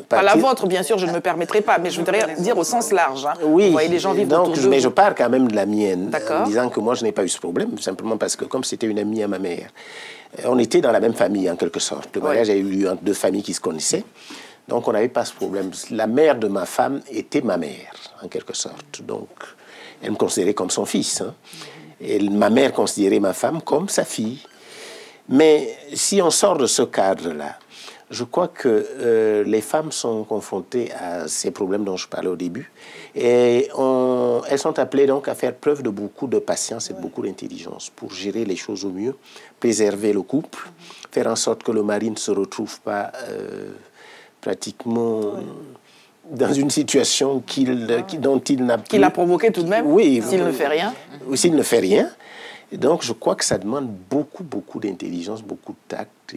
pas la vôtre, bien sûr, je ne me permettrai pas, mais je voudrais dire au sens large. Hein. Oui, vous voyez les gens vivre autour de mais vous. je parle quand même de la mienne, en disant que moi, je n'ai pas eu ce problème, simplement parce que comme c'était une amie à ma mère, on était dans la même famille, en quelque sorte. Le mariage a eu lieu entre deux familles qui se connaissaient. Donc, on n'avait pas ce problème. La mère de ma femme était ma mère, en quelque sorte. Donc, elle me considérait comme son fils. Hein. Et ma mère considérait ma femme comme sa fille. Mais si on sort de ce cadre-là, je crois que les femmes sont confrontées à ces problèmes dont je parlais au début. Et elles sont appelées donc à faire preuve de beaucoup de patience et de beaucoup d'intelligence pour gérer les choses au mieux, préserver le couple, faire en sorte que le mari ne se retrouve pas... pratiquement dans une situation dont il n'a plus... Qu'il a provoqué tout de même, s'il ne fait rien. Ou s'il ne fait rien. Et donc, je crois que ça demande beaucoup d'intelligence, beaucoup de tact.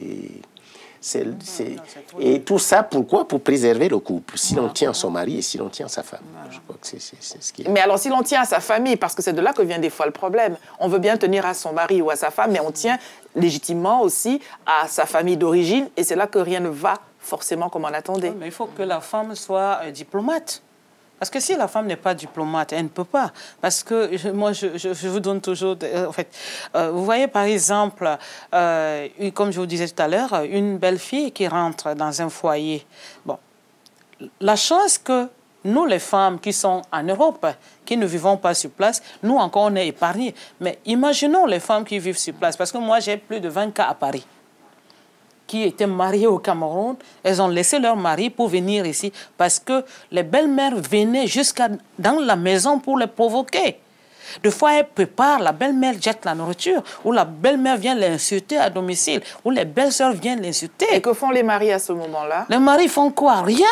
Et tout ça, pourquoi? Pour préserver le couple. Si l'on tient son mari et si l'on tient sa femme. Je crois que c'est ce qui est... Mais alors, si l'on tient à sa famille, parce que c'est de là que vient des fois le problème. On veut bien tenir à son mari ou à sa femme, mais on tient légitimement aussi à sa famille d'origine. Et c'est là que rien ne va forcément comme on attendait. Oui, mais il faut que la femme soit diplomate. Parce que si la femme n'est pas diplomate, elle ne peut pas. Parce que moi, je vous donne toujours... en fait, vous voyez, par exemple, comme je vous disais tout à l'heure, une belle fille qui rentre dans un foyer. Bon, la chance que nous, les femmes qui sont en Europe, qui ne vivons pas sur place, nous encore, on est épargnés. Mais imaginons les femmes qui vivent sur place. Parce que moi, j'ai plus de 20 cas à Paris qui étaient mariées au Cameroun. Elles ont laissé leur mari pour venir ici parce que les belles-mères venaient jusqu'à dans la maison pour les provoquer. Des fois, elles préparent, la belle-mère jette la nourriture, ou la belle-mère vient l'insulter à domicile, ou les belles-sœurs viennent l'insulter. Et que font les maris à ce moment-là? Les maris font quoi? Rien.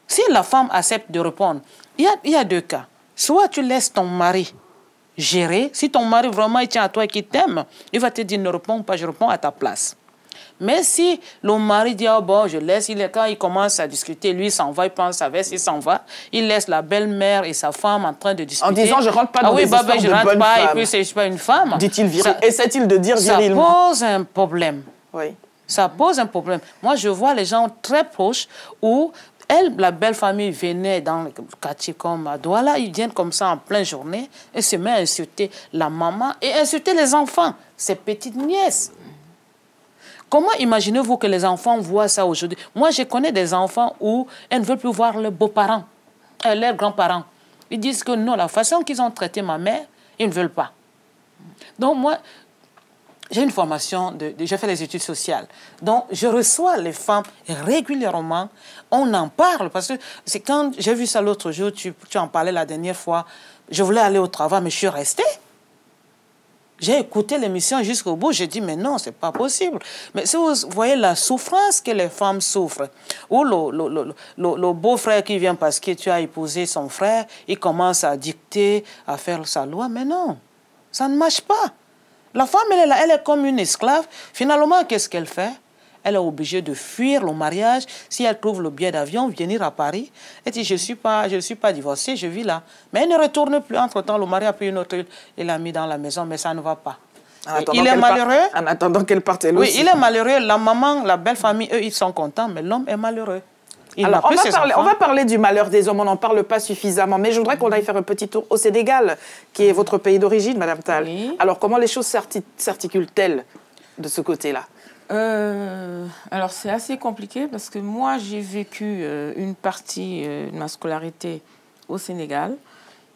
Si la femme accepte de répondre, il y a deux cas. Soit tu laisses ton mari gérer. Si ton mari vraiment il tient à toi et qu'il t'aime, il va te dire ne réponds pas, je réponds à ta place. Mais si le mari dit oh bon, je laisse, quand il commence à discuter, lui s'en va, il prend sa veste, il s'en va, il laisse la belle-mère et sa femme en train de discuter. En disant je rentre pas dans des histoires de bonne femme. Je rentre pas et puis je suis pas une femme. Dit-il viril. Essaie-t-il de dire virilement? Ça pose un problème. Oui. Ça pose un problème. Moi, je vois les gens très proches où la belle famille venait dans le quartier comme à Douala, ils viennent comme ça en pleine journée et se met à insulter la maman et insulter les enfants, ses petites nièces. Comment imaginez-vous que les enfants voient ça aujourd'hui? Moi, je connais des enfants où elles ne veulent plus voir leurs beaux-parents, leurs grands-parents. Ils disent que non, la façon qu'ils ont traité ma mère, ils ne veulent pas. Donc moi, j'ai une formation, j'ai fait des études sociales. Donc je reçois les femmes régulièrement, on en parle. Parce que c'est quand j'ai vu ça l'autre jour, tu en parlais la dernière fois, je voulais aller au travail, mais je suis restée. J'ai écouté l'émission jusqu'au bout, j'ai dit, mais non, c'est pas possible. Mais si vous voyez la souffrance que les femmes souffrent, ou le beau-frère qui vient parce que tu as épousé son frère, il commence à dicter, à faire sa loi, mais non, ça ne marche pas. La femme, elle est là, elle est comme une esclave. Finalement, qu'est-ce qu'elle fait? Elle est obligée de fuir le mariage. Si elle trouve le billet d'avion, venir à Paris, elle dit, je ne suis pas divorcée, je vis là. Mais elle ne retourne plus. Entre-temps, le mari a pris une autre, il l'a mis dans la maison, mais ça ne va pas. Il est malheureux. En attendant qu'elle parte, elle oui, aussi. il est malheureux. La maman, la belle famille, eux, ils sont contents, mais l'homme est malheureux. Alors, on va parler du malheur des hommes, on n'en parle pas suffisamment, mais je voudrais qu'on aille faire un petit tour au Sénégal, qui est votre pays d'origine, Madame Tall. Oui. Alors, comment les choses s'articulent-elles de ce côté-là? Alors, c'est assez compliqué parce que moi, j'ai vécu une partie de ma scolarité au Sénégal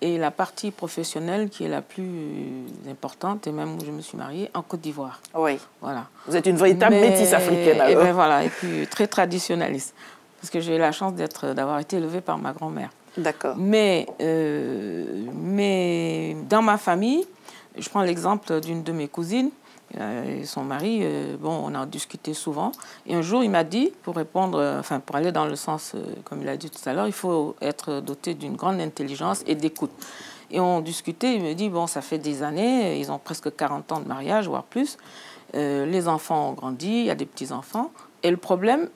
et la partie professionnelle qui est la plus importante, et même où je me suis mariée, en Côte d'Ivoire. Oui. Voilà. Vous êtes une véritable métisse africaine, alors. Et bien voilà, et puis très traditionnaliste. Parce que j'ai eu la chance d'avoir été élevée par ma grand-mère. D'accord. Mais dans ma famille, je prends l'exemple d'une de mes cousines, son mari, bon, on a discuté souvent. Et un jour, il m'a dit, pour aller dans le sens, comme il a dit tout à l'heure, il faut être doté d'une grande intelligence et d'écoute. Et on discutait, il me dit, bon, ça fait des années, ils ont presque 40 ans de mariage, voire plus. Les enfants ont grandi, il y a des petits-enfants. Et le problème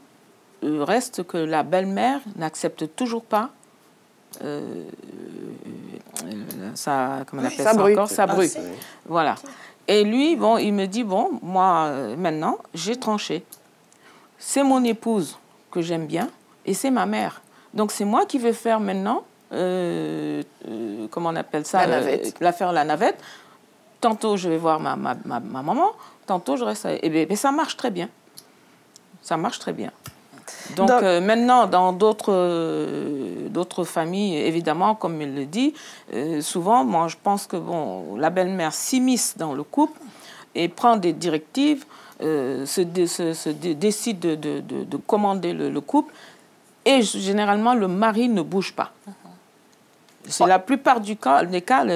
reste que la belle-mère n'accepte toujours pas sa bru. Voilà. Et lui, bon, il me dit, bon, moi, maintenant, j'ai tranché. C'est mon épouse que j'aime bien et c'est ma mère. Donc, c'est moi qui vais faire maintenant, comment on appelle ça? La navette. La navette. Tantôt, je vais voir ma maman, tantôt, je reste... Et ça marche très bien. Ça marche très bien. Donc maintenant, dans d'autres familles, évidemment, comme il le dit, souvent, moi, je pense que bon, la belle-mère s'immisce dans le couple et prend des directives, décide de commander le couple, et généralement, le mari ne bouge pas. C'est la plupart des cas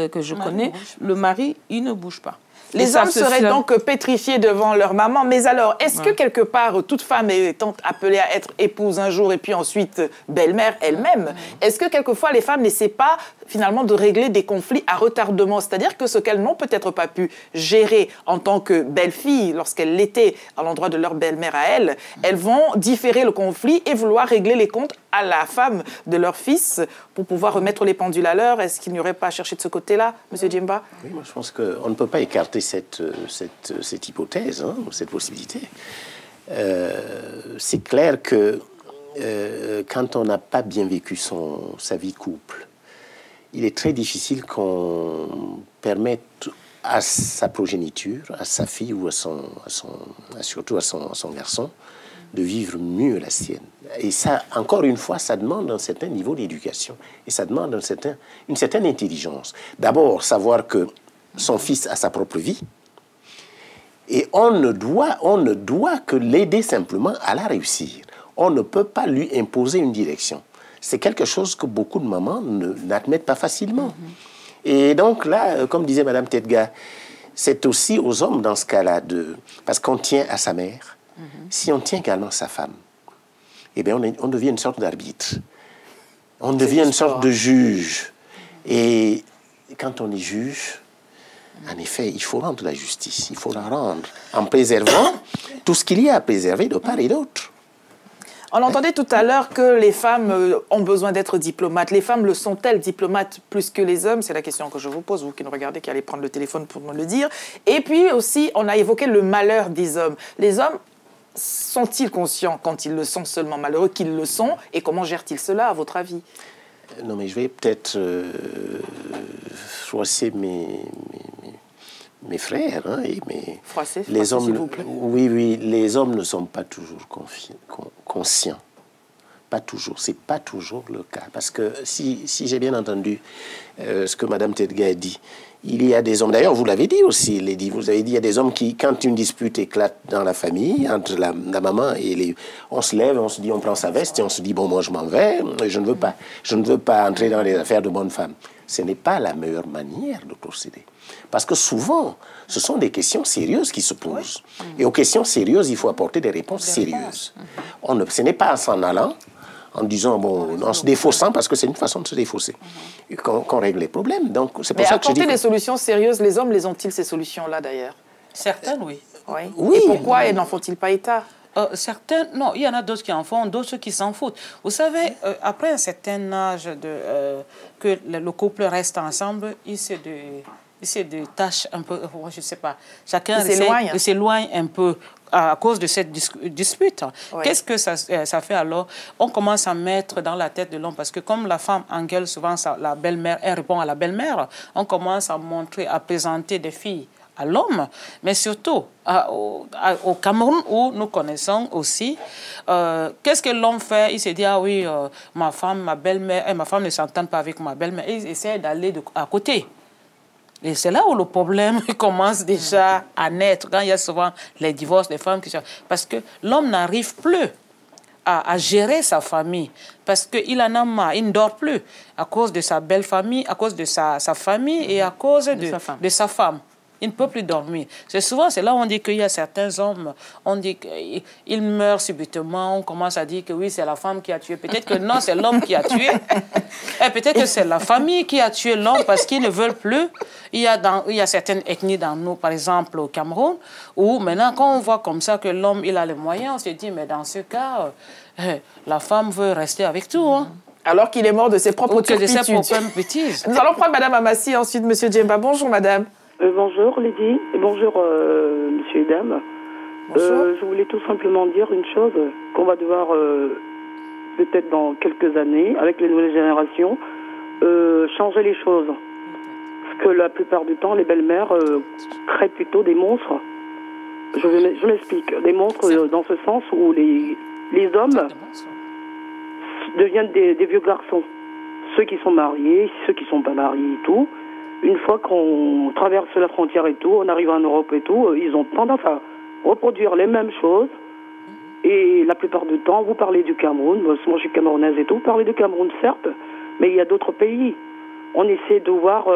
que je connais, le mari, il ne bouge pas. Les hommes seraient donc pétrifiés devant leur maman. Mais alors, est-ce que quelque part, toute femme étant appelée à être épouse un jour et puis ensuite belle-mère elle-même, est-ce que quelquefois les femmes n'essaient pas finalement de régler des conflits à retardement? C'est-à-dire que ce qu'elles n'ont peut-être pas pu gérer en tant que belle-fille lorsqu'elles l'étaient à l'endroit de leur belle-mère à elles, elles vont différer le conflit et vouloir régler les comptes à la femme de leur fils pour pouvoir remettre les pendules à l'heure. Est-ce qu'il n'y aurait pas à chercher de ce côté-là, M. Djemba? Oui, moi je pense qu'on ne peut pas écarter cette hypothèse, hein, cette possibilité. C'est clair que quand on n'a pas bien vécu sa vie de couple, il est très difficile qu'on permette à sa progéniture, à sa fille ou surtout à son garçon, de vivre mieux la sienne. Et ça, encore une fois, ça demande un certain niveau d'éducation. Et ça demande une certaine intelligence. D'abord, savoir que son fils a sa propre vie. Et on ne doit que l'aider simplement à la réussir. On ne peut pas lui imposer une direction. C'est quelque chose que beaucoup de mamans n'admettent pas facilement. Et donc là, comme disait Mme Tedga, c'est aussi aux hommes dans ce cas-là, parce qu'on tient à sa mère. Si on tient également sa femme, eh bien on devient une sorte d'arbitre. On devient une sorte de juge. Et quand on est juge, en effet, il faut rendre la justice. Il faut la rendre en préservant tout ce qu'il y a à préserver de part et d'autre. On entendait tout à l'heure que les femmes ont besoin d'être diplomates. Les femmes le sont-elles diplomates plus que les hommes? C'est la question que je vous pose, vous qui nous regardez, qui allez prendre le téléphone pour nous le dire. Et puis aussi, on a évoqué le malheur des hommes. Les hommes sont-ils conscients quand ils le sont seulement malheureux qu'ils le sont? Et comment gèrent-ils cela, à votre avis? Non, mais je vais peut-être froisser mes frères et les hommes. Vous plaît. Oui, les hommes ne sont pas toujours conscients. Pas toujours, c'est pas toujours le cas. Parce que si j'ai bien entendu ce que Mme Tedga a dit, il y a des hommes, d'ailleurs vous l'avez dit aussi, Lady, vous avez dit il y a des hommes qui, quand une dispute éclate dans la famille, entre la maman et on se lève, on se dit, on prend sa veste et on se dit, bon, moi je m'en vais, je ne veux pas entrer dans les affaires de bonne femme. Ce n'est pas la meilleure manière de procéder. Parce que souvent, ce sont des questions sérieuses qui se posent. Et aux questions sérieuses, il faut apporter des réponses sérieuses. Ce n'est pas en s'en allant, en disant, bon, en se défaussant, parce que c'est une façon de se défausser, qu'on règle les problèmes. Donc, c'est pour ça que je dis... apporter des solutions sérieuses, les hommes les ont-ils, ces solutions-là, d'ailleurs? Certaines, oui. Oui. Et pourquoi n'en font-ils pas état? Certains, non, il y en a d'autres qui en font, d'autres qui s'en foutent. Vous savez, après un certain âge que le couple reste ensemble, il se détache un peu, je ne sais pas, chacun s'éloigne un peu à cause de cette dispute. Oui. Qu'est-ce que ça fait alors? On commence à mettre dans la tête de l'homme, parce que comme la femme engueule souvent la belle-mère, elle répond à la belle-mère, on commence à montrer, à présenter des filles à l'homme, mais surtout au Cameroun où nous connaissons aussi, qu'est-ce que l'homme fait? Il se dit, ah oui, ma femme ne s'entend pas avec ma belle-mère, il essaie d'aller à côté. Et c'est là où le problème commence déjà à naître, quand il y a souvent les divorces, les femmes qui... Parce que l'homme n'arrive plus à gérer sa famille, parce qu'il en a marre, il ne dort plus à cause de sa belle famille, à cause de sa famille et à cause de sa femme. Il ne peut plus dormir. C'est là où on dit qu'il y a certains hommes, on dit qu'ils meurent subitement, on commence à dire que oui, c'est la femme qui a tué. Peut-être que non, c'est l'homme qui a tué. Et peut-être que c'est la famille qui a tué l'homme parce qu'ils ne veulent plus. Il y a certaines ethnies dans nous, par exemple au Cameroun, où maintenant, quand on voit comme ça que l'homme, il a les moyens, on se dit, mais dans ce cas, la femme veut rester avec tout, hein. Alors qu'il est mort de ses propres bêtises. Nous allons prendre Mme Amassi, ensuite M. Djemba. Bonjour, madame. Bonjour Lydie, et bonjour monsieur et dame. Je voulais tout simplement dire une chose, qu'on va devoir peut-être dans quelques années, avec les nouvelles générations, changer les choses. Parce que la plupart du temps, les belles-mères créent plutôt des monstres. Je m'explique, des monstres dans ce sens où les hommes deviennent des vieux garçons. Ceux qui sont mariés, ceux qui ne sont pas mariés et tout. Une fois qu'on traverse la frontière et tout, on arrive en Europe et tout, ils ont tendance à reproduire les mêmes choses. Et la plupart du temps, vous parlez du Cameroun, moi je suis camerounaise et tout, vous parlez du Cameroun certes, mais il y a d'autres pays. On essaie de voir,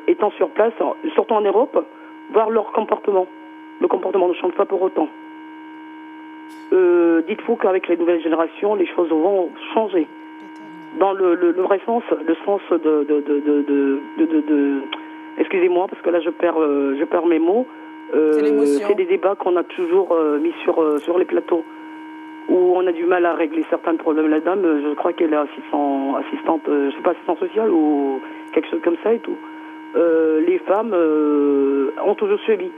étant sur place, surtout en Europe, voir leur comportement. Le comportement ne change pas pour autant. Dites-vous qu'avec les nouvelles générations, les choses vont changer. Dans le vrai sens, le sens excusez-moi parce que là je perds mes mots. C'est des débats qu'on a toujours mis sur les plateaux où on a du mal à régler certains problèmes. La dame, je crois qu'elle est assistante, je sais pas, assistante sociale ou quelque chose comme ça et tout. Les femmes ont toujours subi.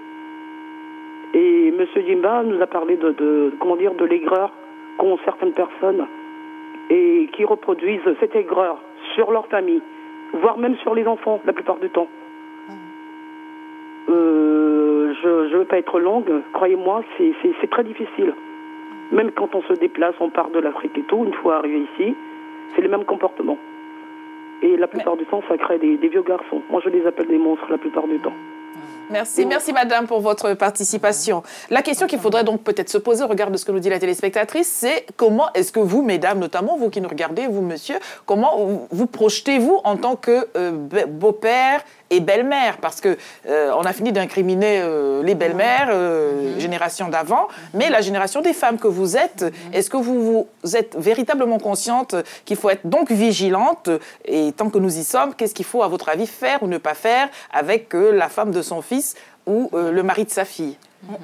Et M. Djemba nous a parlé de l'aigreur qu'ont certaines personnes et qui reproduisent cette aigreur sur leur famille, voire même sur les enfants, la plupart du temps. Je ne veux pas être longue, croyez-moi, c'est très difficile. Même quand on se déplace, on part de l'Afrique et tout, une fois arrivé ici, c'est le même comportement. Et la plupart du temps, ça crée des vieux garçons. Moi, je les appelle des monstres la plupart du temps. Merci madame pour votre participation. La question qu'il faudrait donc peut-être se poser au regard de ce que nous dit la téléspectatrice, c'est comment est-ce que vous, mesdames, notamment vous qui nous regardez, vous monsieur, comment vous projetez-vous en tant que beau-père et belle-mère? Parce que on a fini d'incriminer les belles-mères, génération d'avant, mais la génération des femmes que vous êtes, est-ce que vous êtes véritablement consciente qu'il faut être donc vigilante? Et tant que nous y sommes, qu'est-ce qu'il faut à votre avis faire ou ne pas faire avec la femme de son fils ou le mari de sa fille?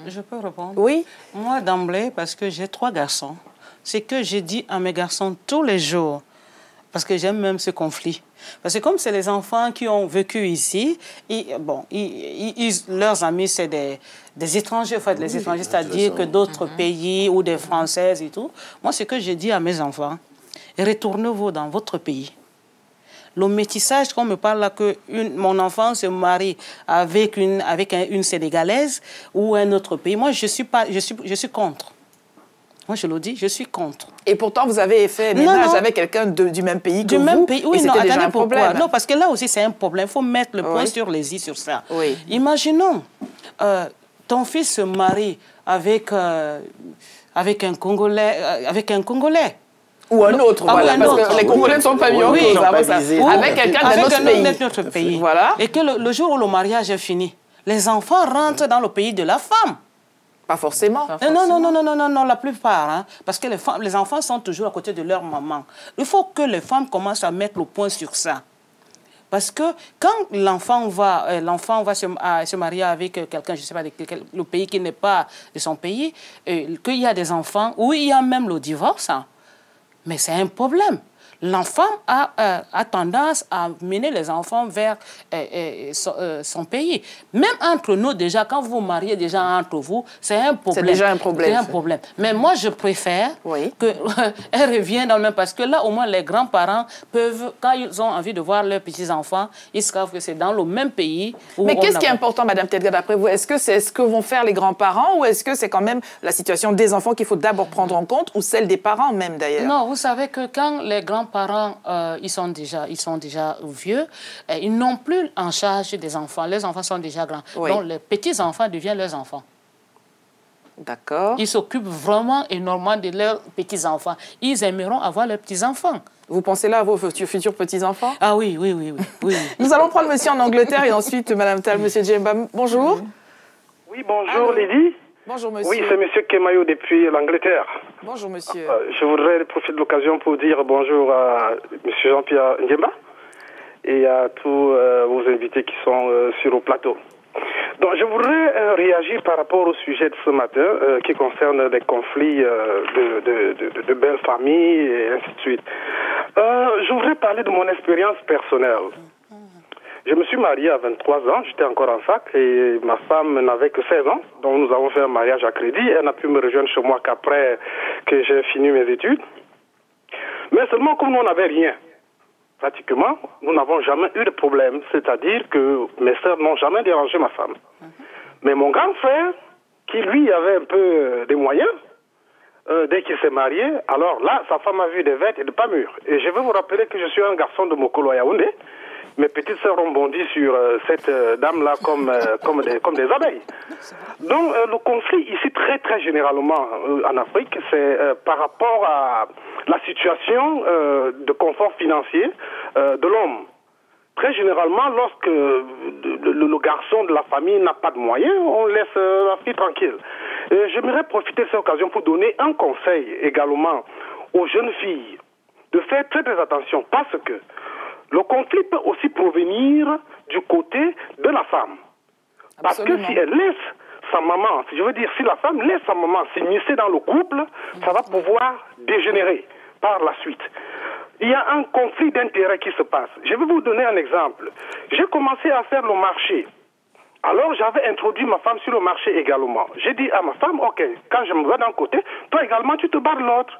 Je peux répondre? Oui. Moi, d'emblée, parce que j'ai 3 garçons, c'est que j'ai dit à mes garçons tous les jours, Parce que j'aime même ce conflit. Parce que comme c'est les enfants qui ont vécu ici, leurs amis, c'est des étrangers, en fait, les étrangers, c'est-à-dire que d'autres pays ou des Françaises et tout. Moi, ce que je dis à mes enfants, retournez-vous dans votre pays. Le métissage, qu'on me parle là, que mon enfant se marie avec une Sénégalaise ou un autre pays, moi, je suis contre. Moi, je le dis, je suis contre. Et pourtant, vous avez fait ménage avec quelqu'un du même pays que vous. Du même pays, oui, non, attendez, pourquoi? Non, parce que là aussi, c'est un problème. Il faut mettre le point sur les i sur ça. Oui. Imaginons, ton fils se marie avec un Congolais. Ou un autre, voilà, parce que les Congolais ne sont pas mis en cause. Avec quelqu'un d'un autre pays. Voilà. Et que le jour où le mariage est fini, les enfants rentrent dans le pays de la femme. Pas forcément. Non, la plupart. Hein, parce que les enfants sont toujours à côté de leur maman. Il faut que les femmes commencent à mettre le point sur ça. Parce que quand l'enfant va se marier avec quelqu'un, je ne sais pas, le pays qui n'est pas de son pays, qu'il y a des enfants, où il y a même le divorce, hein, mais c'est un problème. L'enfant a tendance à mener les enfants vers son pays. Même entre nous, déjà, quand vous vous mariez déjà entre vous, c'est un problème. C'est déjà un problème. C'est un problème. Mais moi, je préfère qu'elle revienne dans le même... Parce que là, au moins, les grands-parents peuvent, quand ils ont envie de voir leurs petits-enfants, ils savent que c'est dans le même pays. Mais qu'est-ce qui est important, Madame Tedga, d'après vous? Est-ce que c'est ce que vont faire les grands-parents ou est-ce que c'est quand même la situation des enfants qu'il faut d'abord prendre en compte ou celle des parents même, d'ailleurs? Non, vous savez que quand les grands-parents, ils sont déjà vieux, ils n'ont plus en charge des enfants. Les enfants sont déjà grands. Oui. Donc, les petits-enfants deviennent leurs enfants. D'accord. Ils s'occupent vraiment énormément de leurs petits-enfants. Ils aimeront avoir leurs petits-enfants. Vous pensez là à vos futurs petits-enfants? Ah oui. Nous allons prendre monsieur en Angleterre et ensuite Madame Tal, monsieur Djemba. Bonjour. Oui, bonjour Lydie. Bonjour monsieur. Oui, c'est monsieur Kemayo depuis l'Angleterre. Bonjour monsieur. Je voudrais profiter de l'occasion pour dire bonjour à monsieur Jean-Pierre Djemba et à tous vos invités qui sont sur le plateau. Donc, je voudrais réagir par rapport au sujet de ce matin qui concerne les conflits de belles familles et ainsi de suite. Je voudrais parler de mon expérience personnelle. Je me suis marié à 23 ans, j'étais encore en fac et ma femme n'avait que 16 ans. Donc nous avons fait un mariage à crédit. Elle n'a pu me rejoindre chez moi qu'après que j'ai fini mes études. Mais seulement comme nous n'avons rien, pratiquement, nous n'avons jamais eu de problème. C'est-à-dire que mes sœurs n'ont jamais dérangé ma femme. Mais mon grand frère, qui lui avait un peu des moyens, dès qu'il s'est marié, alors là, sa femme a vu des vêtements et des pas mûrs. Et je veux vous rappeler que je suis un garçon de Mokolo à Yaoundé. Mes petites sœurs ont bondi sur cette dame-là comme des abeilles. Donc le conflit ici, très généralement en Afrique, c'est par rapport à la situation de confort financier de l'homme. Très généralement, lorsque le garçon de la famille n'a pas de moyens, on laisse la fille tranquille. J'aimerais profiter de cette occasion pour donner un conseil également aux jeunes filles de faire très attention parce que le conflit peut aussi provenir du côté de la femme. Parce que si elle laisse sa maman, je veux dire, si la femme laisse sa maman s'immiscer dans le couple, ça va pouvoir dégénérer par la suite. Il y a un conflit d'intérêts qui se passe. Je vais vous donner un exemple. J'ai commencé à faire le marché. Alors j'avais introduit ma femme sur le marché également. J'ai dit à ma femme, ok, quand je me vais d'un côté, toi également tu te barres de l'autre.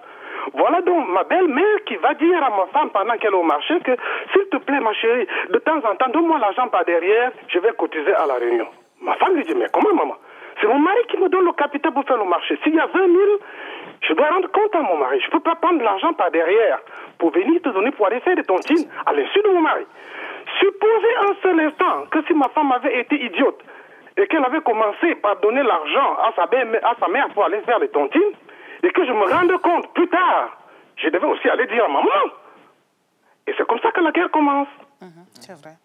Voilà donc ma belle-mère qui va dire à ma femme pendant qu'elle est au marché que s'il te plaît ma chérie, de temps en temps, donne-moi l'argent par derrière, je vais cotiser à la réunion. Ma femme lui dit, mais comment maman? C'est mon mari qui me donne le capital pour faire le marché. S'il y a 20 000, je dois rendre compte à mon mari. Je ne peux pas prendre l'argent par derrière pour venir te donner pour aller faire des tontines à l'insu de mon mari. Supposez un seul instant que si ma femme avait été idiote et qu'elle avait commencé par donner l'argent à sa mère pour aller faire les tontines, et que je me rende compte plus tard, je devais aussi aller dire à maman. Et c'est comme ça que la guerre commence. C'est vrai.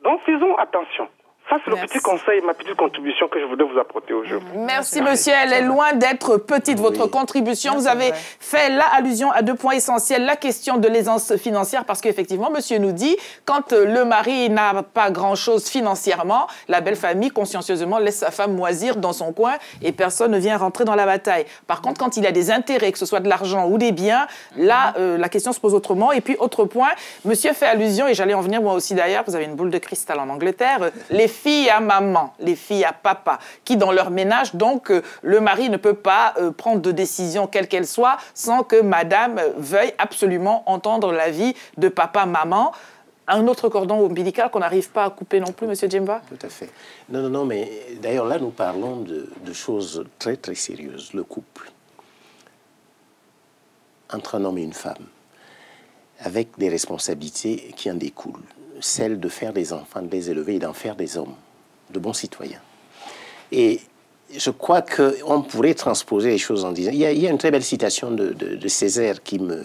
Donc faisons attention. Ça, c'est le petit conseil, ma petite contribution que je voudrais vous apporter aujourd'hui. Merci, monsieur. Elle est loin d'être petite, votre contribution. Vous avez fait là allusion à 2 points essentiels. La question de l'aisance financière, parce qu'effectivement, monsieur nous dit, quand le mari n'a pas grand-chose financièrement, la belle famille, consciencieusement, laisse sa femme moisir dans son coin et personne ne vient rentrer dans la bataille. Par contre, quand il y a des intérêts, que ce soit de l'argent ou des biens, là, la question se pose autrement. Et puis, autre point, monsieur fait allusion, et j'allais en venir moi aussi d'ailleurs, vous avez une boule de cristal en Angleterre, les filles à maman, les filles à papa, qui dans leur ménage, donc, le mari ne peut pas prendre de décision quelle qu'elle soit sans que madame veuille absolument entendre l'avis de papa, maman. Un autre cordon ombilical qu'on n'arrive pas à couper non plus, monsieur Djemba? Tout à fait. Non, mais d'ailleurs là, nous parlons de choses très, très sérieuses. Le couple entre un homme et une femme, avec des responsabilités qui en découlent. Celle de faire des enfants, de les élever et d'en faire des hommes, de bons citoyens. Et je crois qu'on pourrait transposer les choses en disant... Il y a une très belle citation de Césaire qui me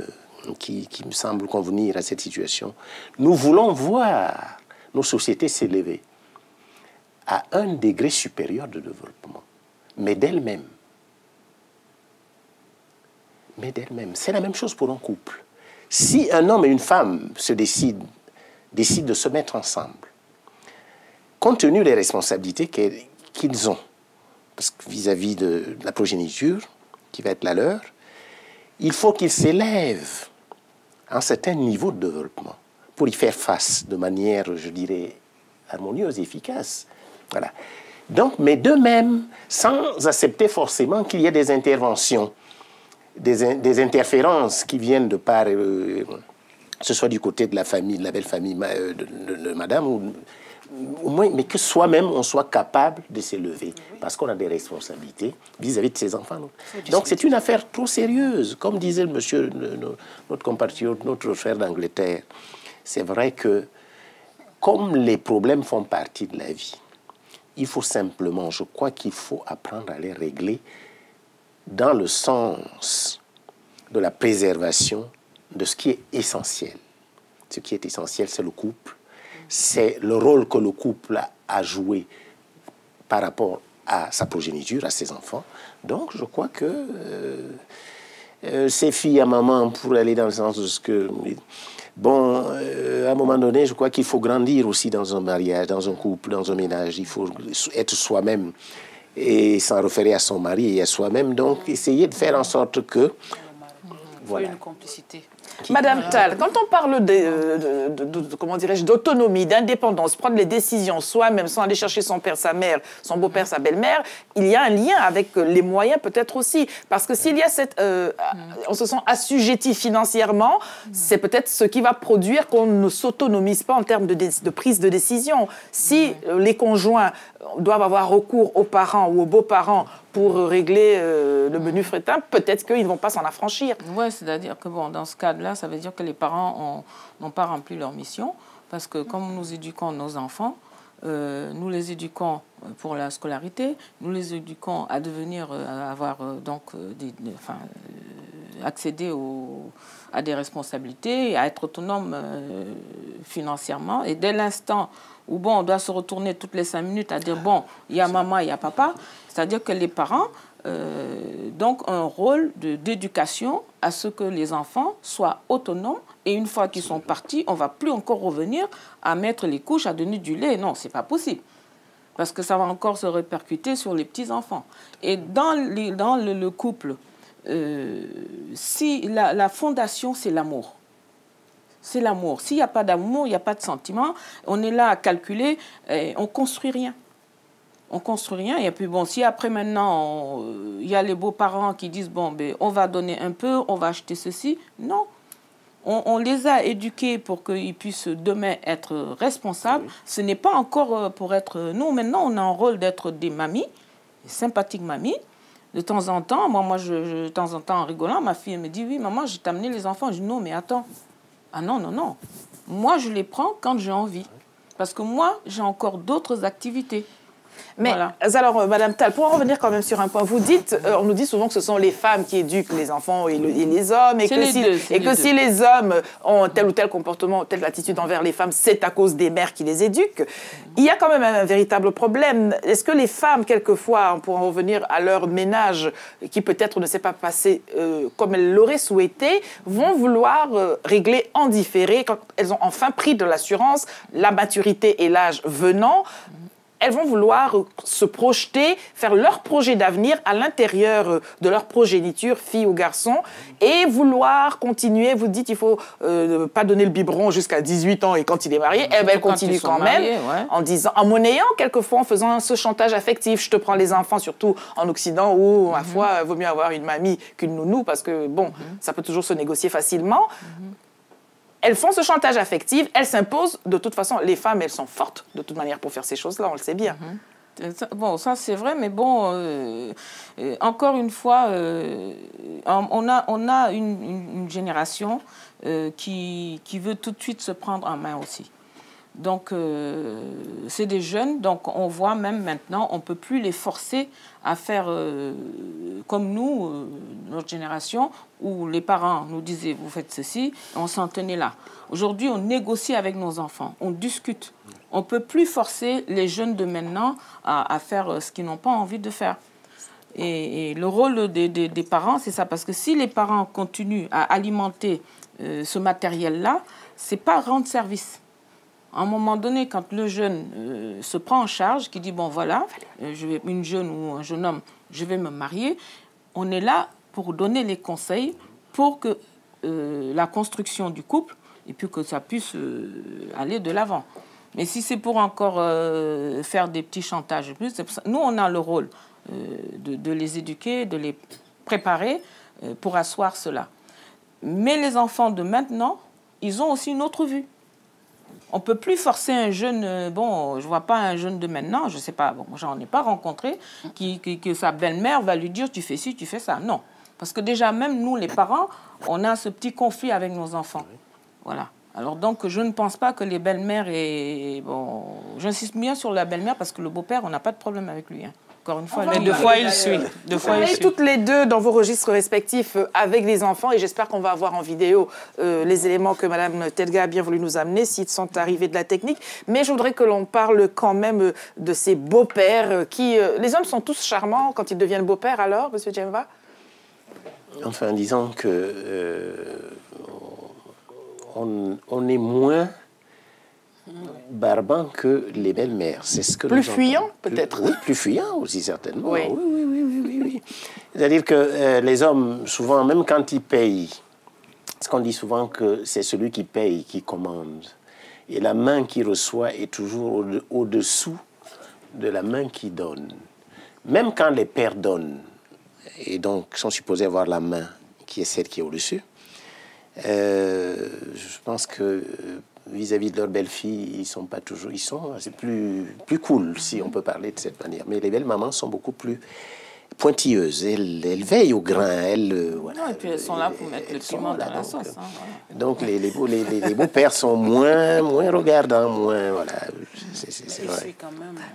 semble convenir à cette situation. Nous voulons voir nos sociétés s'élever à un degré supérieur de développement, mais d'elles-mêmes. Mais d'elles-mêmes. C'est la même chose pour un couple. Si un homme et une femme décident de se mettre ensemble, compte tenu des responsabilités qu'ils ont, parce que vis-à-vis de la progéniture, qui va être la leur, il faut qu'ils s'élèvent à un certain niveau de développement pour y faire face de manière, je dirais, harmonieuse et efficace. Voilà. Donc, mais d'eux-mêmes, sans accepter forcément qu'il y ait des interventions, des interférences qui viennent de part, que ce soit du côté de la famille, de la belle famille de madame, ou au moins, mais que soi-même, on soit capable de s'élever, parce qu'on a des responsabilités vis-à-vis de ses enfants. Donc, c'est une affaire trop sérieuse. Comme disait le monsieur, notre compatriote, notre frère d'Angleterre, c'est vrai que, comme les problèmes font partie de la vie, il faut simplement, je crois qu'il faut apprendre à les régler dans le sens de la préservation de ce qui est essentiel. Ce qui est essentiel, c'est le couple. C'est le rôle que le couple a joué par rapport à sa progéniture, à ses enfants. Donc, je crois que ces filles à maman, pour aller dans le sens de ce que... Bon, à un moment donné, je crois qu'il faut grandir aussi dans un mariage, dans un couple, dans un ménage. Il faut être soi-même et s'en référer à son mari et à soi-même. Donc, essayer de faire en sorte que... Voilà. Une complicité. Madame Tal, quand on parle comment dirais-je, d'autonomie, d'indépendance, prendre les décisions soi-même sans aller chercher son père, sa mère, son beau-père, sa belle-mère, il y a un lien avec les moyens peut-être aussi. Parce que s'il y a on se sent assujetti financièrement, c'est peut-être ce qui va produire qu'on ne s'autonomise pas en termes de prise de décision. Si les conjoints doivent avoir recours aux parents ou aux beaux-parents pour régler le menu fretin, peut-être qu'ils ne vont pas s'en affranchir. Oui, c'est-à-dire que bon, dans ce cadre-là, ça veut dire que les parents n'ont pas rempli leur mission, parce que comme nous éduquons nos enfants, nous les éduquons pour la scolarité, nous les éduquons à devenir, à avoir accéder à des responsabilités, à être autonome financièrement. Et dès l'instant où bon, on doit se retourner toutes les 5 minutes à dire bon, il y a maman, il y a papa, c'est-à-dire que les parents donc un rôle d'éducation à ce que les enfants soient autonomes, et une fois qu'ils sont partis, on ne va plus encore revenir à mettre les couches, à donner du lait. Non, ce n'est pas possible. Parce que ça va encore se répercuter sur les petits-enfants. Et dans le couple, si la fondation, c'est l'amour. C'est l'amour. S'il n'y a pas d'amour, il n'y a pas de sentiment. On est là à calculer, on ne construit rien. On ne construit rien. Et puis, bon, si après, maintenant, il y a les beaux-parents qui disent, bon, ben, on va donner un peu, on va acheter ceci. Non. On les a éduqués pour qu'ils puissent demain être responsables. Oui. Ce n'est pas encore pour être... Nous, maintenant, on a un rôle d'être des mamies, des sympathiques mamies. De temps en temps, de temps en temps, en rigolant, ma fille me dit, oui, maman, je t'ai amené les enfants. Je dis, non, mais attends. Ah non, non, non. Moi, je les prends quand j'ai envie. Parce que moi, j'ai encore d'autres activités. Mais voilà. Alors, Madame Tall, pour en revenir quand même sur un point, vous dites, on nous dit souvent que ce sont les femmes qui éduquent les enfants et les hommes, et que si les hommes ont tel ou tel comportement, telle attitude envers les femmes, c'est à cause des mères qui les éduquent. Il y a quand même un véritable problème. Est-ce que les femmes, quelquefois, pour en revenir à leur ménage, qui peut-être ne s'est pas passé comme elles l'auraient souhaité, vont vouloir régler en différé quand elles ont enfin pris de l'assurance, la maturité et l'âge venant? Elles vont vouloir se projeter, faire leur projet d'avenir à l'intérieur de leur progéniture, fille ou garçon, et vouloir continuer. Vous dites, il ne faut pas donner le biberon jusqu'à 18 ans et quand il est marié, eh ben, elle continue quand même, en disant, en monnayant quelquefois, en faisant ce chantage affectif. Je te prends les enfants, surtout en Occident, où, ma foi, il vaut mieux avoir une mamie qu'une nounou, parce que, bon, ça peut toujours se négocier facilement. Elles font ce chantage affectif, elles s'imposent. De toute façon, les femmes, elles sont fortes, de toute manière, pour faire ces choses-là, on le sait bien. Bon, ça c'est vrai, mais bon, encore une fois, on a une génération qui veut tout de suite se prendre en main aussi. Donc, c'est des jeunes, donc on voit même maintenant, on ne peut plus les forcer à faire comme nous, notre génération, où les parents nous disaient, vous faites ceci, on s'en tenait là. Aujourd'hui, on négocie avec nos enfants, on discute. On ne peut plus forcer les jeunes de maintenant à faire ce qu'ils n'ont pas envie de faire. Et le rôle des parents, c'est ça, parce que si les parents continuent à alimenter ce matériel-là, ce n'est pas rendre service. À un moment donné, quand le jeune se prend en charge, qui dit, bon voilà, une jeune ou un jeune homme, je vais me marier, on est là pour donner les conseils pour que la construction du couple, et puis que ça puisse aller de l'avant. Mais si c'est pour encore faire des petits chantages, nous on a le rôle de les éduquer, de les préparer pour asseoir cela. Mais les enfants de maintenant, ils ont aussi une autre vue. On ne peut plus forcer un jeune, bon, je ne vois pas un jeune de maintenant, je ne sais pas, bon, j'en ai pas rencontré, que sa belle-mère va lui dire tu fais ci, tu fais ça. Non. Parce que déjà, même nous, les parents, on a ce petit conflit avec nos enfants. Voilà. Alors donc, je ne pense pas que les belles-mères et bon, j'insiste bien sur la belle-mère parce que le beau-père, on n'a pas de problème avec lui. Hein. Encore une fois, mais deux fois il suit. Vous êtes toutes les deux dans vos registres respectifs avec les enfants et j'espère qu'on va avoir en vidéo les éléments que Mme Telga a bien voulu nous amener s'ils sont arrivés de la technique. Mais je voudrais que l'on parle quand même de ces beaux-pères qui... les hommes sont tous charmants quand ils deviennent beaux-pères alors, M. Djemba? Enfin, disons que on est moins barbant que les belles-mères. C'est ce que plus fuyant, peut-être. Oui, plus fuyant aussi, certainement. Oui. Oui. C'est-à-dire que les hommes, souvent, même quand ils payent, parce qu'on dit souvent que c'est celui qui paye qui commande. Et la main qui reçoit est toujours au-dessous de la main qui donne. Même quand les pères donnent, et donc sont supposés avoir la main qui est celle qui est au-dessus, je pense que vis-à-vis de leur belle-fille, ils sont pas toujours, c'est plus cool si on peut parler de cette manière. Mais les belles mamans sont beaucoup plus pointilleuses. Elles veillent au grain. Voilà. Et puis elles sont là pour mettre le piment dans la sauce. Hein, voilà. Donc les beaux-pères sont moins regardants, moins voilà. C'est vrai.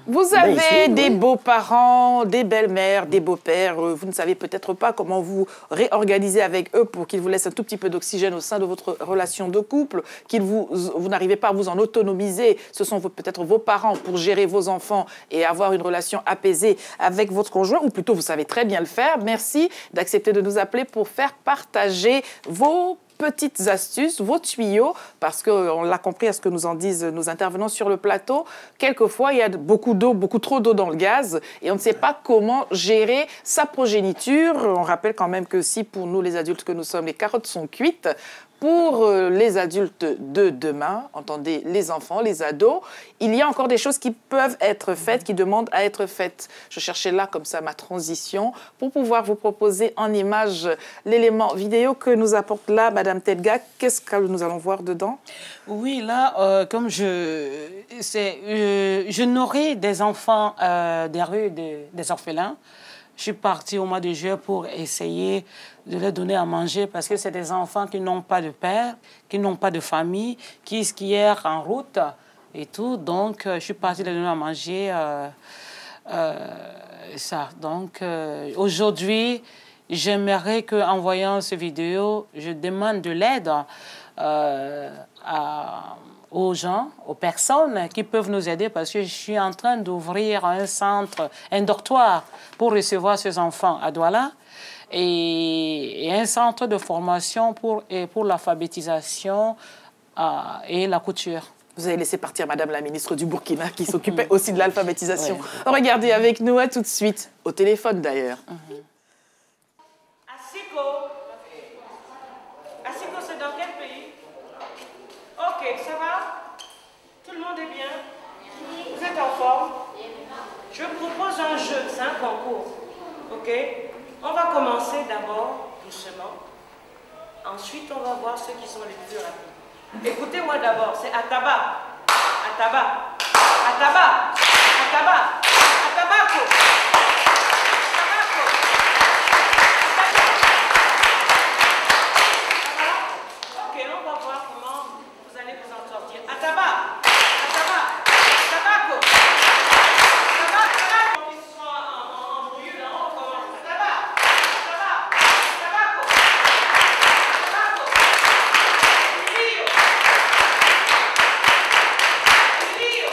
Vous avez des beaux-parents, des belles-mères, des beaux-pères. Vous ne savez peut-être pas comment vous réorganiser avec eux pour qu'ils vous laissent un tout petit peu d'oxygène au sein de votre relation de couple, vous n'arrivez pas à vous en autonomiser. Ce sont peut-être vos parents pour gérer vos enfants et avoir une relation apaisée avec votre conjoint, ou plutôt vous savez très bien le faire. Merci d'accepter de nous appeler pour faire partager vos petites astuces, vos tuyaux, parce qu'on l'a compris à ce que nous en disent nos intervenants sur le plateau. Quelquefois, il y a beaucoup d'eau, beaucoup trop d'eau dans le gaz, et on ne sait pas comment gérer sa progéniture. On rappelle quand même que si pour nous, les adultes que nous sommes, les carottes sont cuites, pour les adultes de demain, entendez, les enfants, les ados, il y a encore des choses qui peuvent être faites, qui demandent à être faites. Je cherchais là, comme ça, ma transition pour pouvoir vous proposer en image l'élément vidéo que nous apporte là Madame Telga. Qu'est-ce que nous allons voir dedans? Oui, là, comme je nourris des enfants des rues, des orphelins. Je suis partie au mois de juillet pour essayer de leur donner à manger parce que c'est des enfants qui n'ont pas de père, qui n'ont pas de famille, qui skient en route et tout. Donc, je suis partie leur donner à manger Ça. Donc, aujourd'hui, j'aimerais qu'en voyant cette vidéo, je demande de l'aide aux gens, aux personnes qui peuvent nous aider parce que je suis en train d'ouvrir un centre, un dortoir pour recevoir ces enfants à Douala et un centre de formation pour l'alphabétisation et la couture. Vous avez laissé partir Madame la ministre du Burkina qui s'occupait aussi de l'alphabétisation. Regardez avec nous, tout de suite, au téléphone d'ailleurs. Asiko, c'est dans quel pays? Ok, ça va? Tout le monde est bien? Vous êtes en forme? Je propose un jeu, c'est un concours. Ok? On va commencer d'abord doucement. Ensuite, on va voir ceux qui sont les plus rapides. Écoutez-moi d'abord, c'est Ataba. Ataba. Ataba. Ataba. Atabako. Atabako. Ok, on va voir comment vous allez vous en sortir. Ataba. Ataba. Atabako. Ataba. Atabako. Ils sont en brouillure là, on commence. Ataba. Ataba. Atabako. Atabako. Rio. Rio.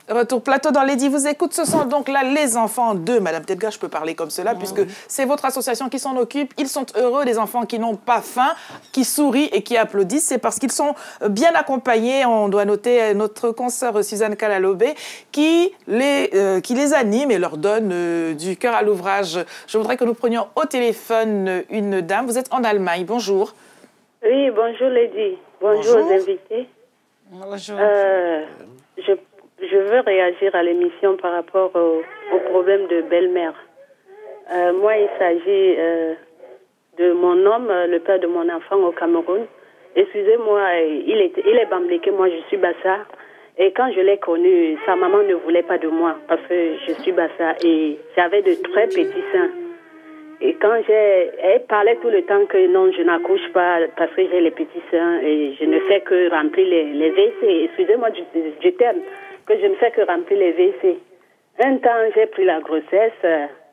Retour plateau dans Lady vous écoute. Ce sont donc là les enfants de Madame Tedga, je peux parler comme cela, puisque c'est votre association qui s'en occupe. Ils sont heureux, les enfants qui n'ont pas faim, qui sourient et qui applaudissent. C'est parce qu'ils sont bien accompagnés. On doit noter notre consoeur Suzanne Kalalobé qui les anime et leur donne du cœur à l'ouvrage. Je voudrais que nous prenions au téléphone une dame. Vous êtes en Allemagne. Bonjour. Oui, bonjour Lady. Bonjour aux invités. Bonjour. Je veux réagir à l'émission par rapport au problème de belle-mère. Moi, il s'agit de mon homme, le père de mon enfant au Cameroun. Excusez-moi, il est bamblé, moi je suis Bassa. Et quand je l'ai connu, sa maman ne voulait pas de moi parce que je suis Bassa et j'avais de très petits seins. Et quand elle parlait tout le temps que non, je n'accouche pas parce que j'ai les petits seins et je ne fais que remplir les WC. Excusez-moi du terme, que je ne fais que remplir les WC. Un temps, j'ai pris la grossesse.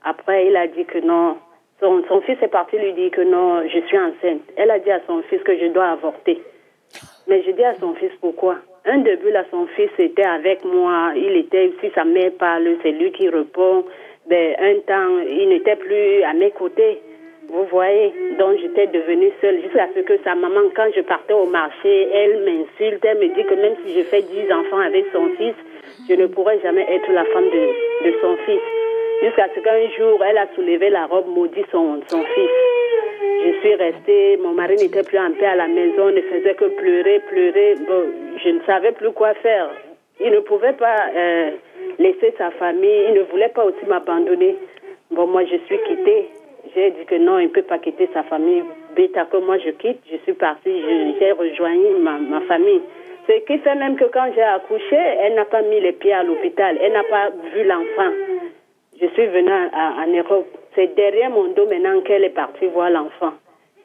Après, il a dit que non. Son fils est parti lui dire que non, je suis enceinte. Elle a dit à son fils que je dois avorter. Mais je dis à son fils pourquoi. Un début, là, son fils était avec moi. Il était, si sa mère parle, c'est lui qui répond. Ben, un temps, il n'était plus à mes côtés. Vous voyez, donc j'étais devenue seule jusqu'à ce que sa maman, quand je partais au marché, elle m'insulte, elle me dit que même si je fais 10 enfants avec son fils, je ne pourrais jamais être la femme de son fils. Jusqu'à ce qu'un jour, elle a soulevé la robe, maudit son fils. Je suis restée, mon mari n'était plus en paix à la maison, ne faisait que pleurer. Bon, je ne savais plus quoi faire. Il ne pouvait pas laisser sa famille, il ne voulait pas aussi m'abandonner. Bon, moi, je suis quittée. J'ai dit que non, il ne peut pas quitter sa famille bêta que moi je quitte, je suis partie, j'ai rejoint ma famille. Ce qui fait même que quand j'ai accouché, elle n'a pas mis les pieds à l'hôpital, elle n'a pas vu l'enfant. Je suis venue en Europe. C'est derrière mon dos maintenant qu'elle est partie voir l'enfant.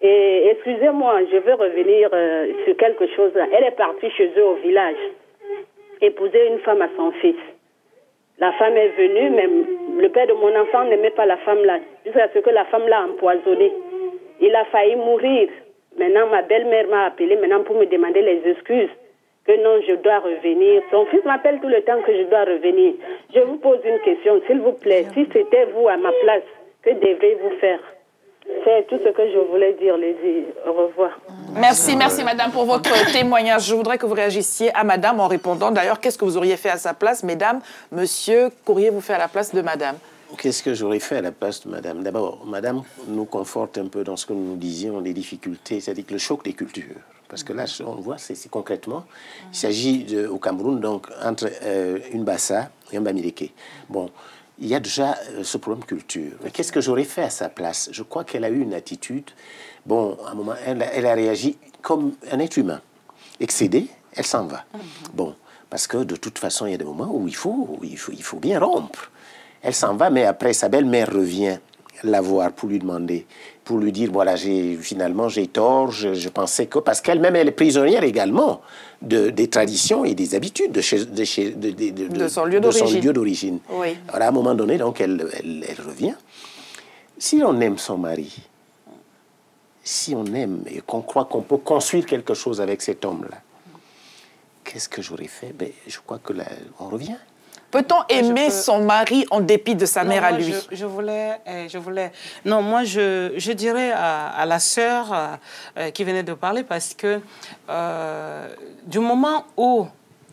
Et excusez-moi, je veux revenir sur quelque chose là. Elle est partie chez eux au village, épouser une femme à son fils. La femme est venue, mais le père de mon enfant n'aimait pas la femme là, jusqu'à ce que la femme l'a empoisonnée. Il a failli mourir. Maintenant, ma belle-mère m'a appelé maintenant pour me demander les excuses. Que non, je dois revenir. Son fils m'appelle tout le temps que je dois revenir. Je vous pose une question, s'il vous plaît. Si c'était vous à ma place, que devriez-vous faire? C'est tout ce que je voulais dire, Lady. Au revoir. Merci, merci madame pour votre témoignage. Je voudrais que vous réagissiez à madame en répondant. D'ailleurs, qu'est-ce que vous auriez fait à sa place, mesdames? Monsieur, qu'auriez-vous fait à la place de madame? Qu'est-ce que j'aurais fait à la place de madame? D'abord, madame nous conforte un peu dans ce que nous disions, les difficultés, c'est-à-dire que le choc des cultures. Parce que là, on voit, c'est concrètement, il s'agit au Cameroun, donc, entre une Bassa et un Bamileke. Bon, il y a déjà ce problème culture. Mais qu'est-ce que j'aurais fait à sa place? Je crois qu'elle a eu une attitude, bon, à un moment, elle a réagi comme un être humain. Excédée, elle s'en va. Bon, parce que de toute façon, il y a des moments où il faut bien rompre. Elle s'en va, mais après, sa belle-mère revient la voir pour lui demander, pour lui dire, voilà, finalement, j'ai tort, je pensais que... Parce qu'elle-même, elle est prisonnière également des traditions et des habitudes de son lieu d'origine. Oui. Alors, à un moment donné, donc, elle revient. Si on aime son mari, si on aime et qu'on croit qu'on peut construire quelque chose avec cet homme-là, qu'est-ce que j'aurais fait? Ben, je crois que là, on revient. Peut-on aimer son mari en dépit de sa mère à lui? Je voulais... Non, moi, je dirais à la sœur qui venait de parler, parce que du moment où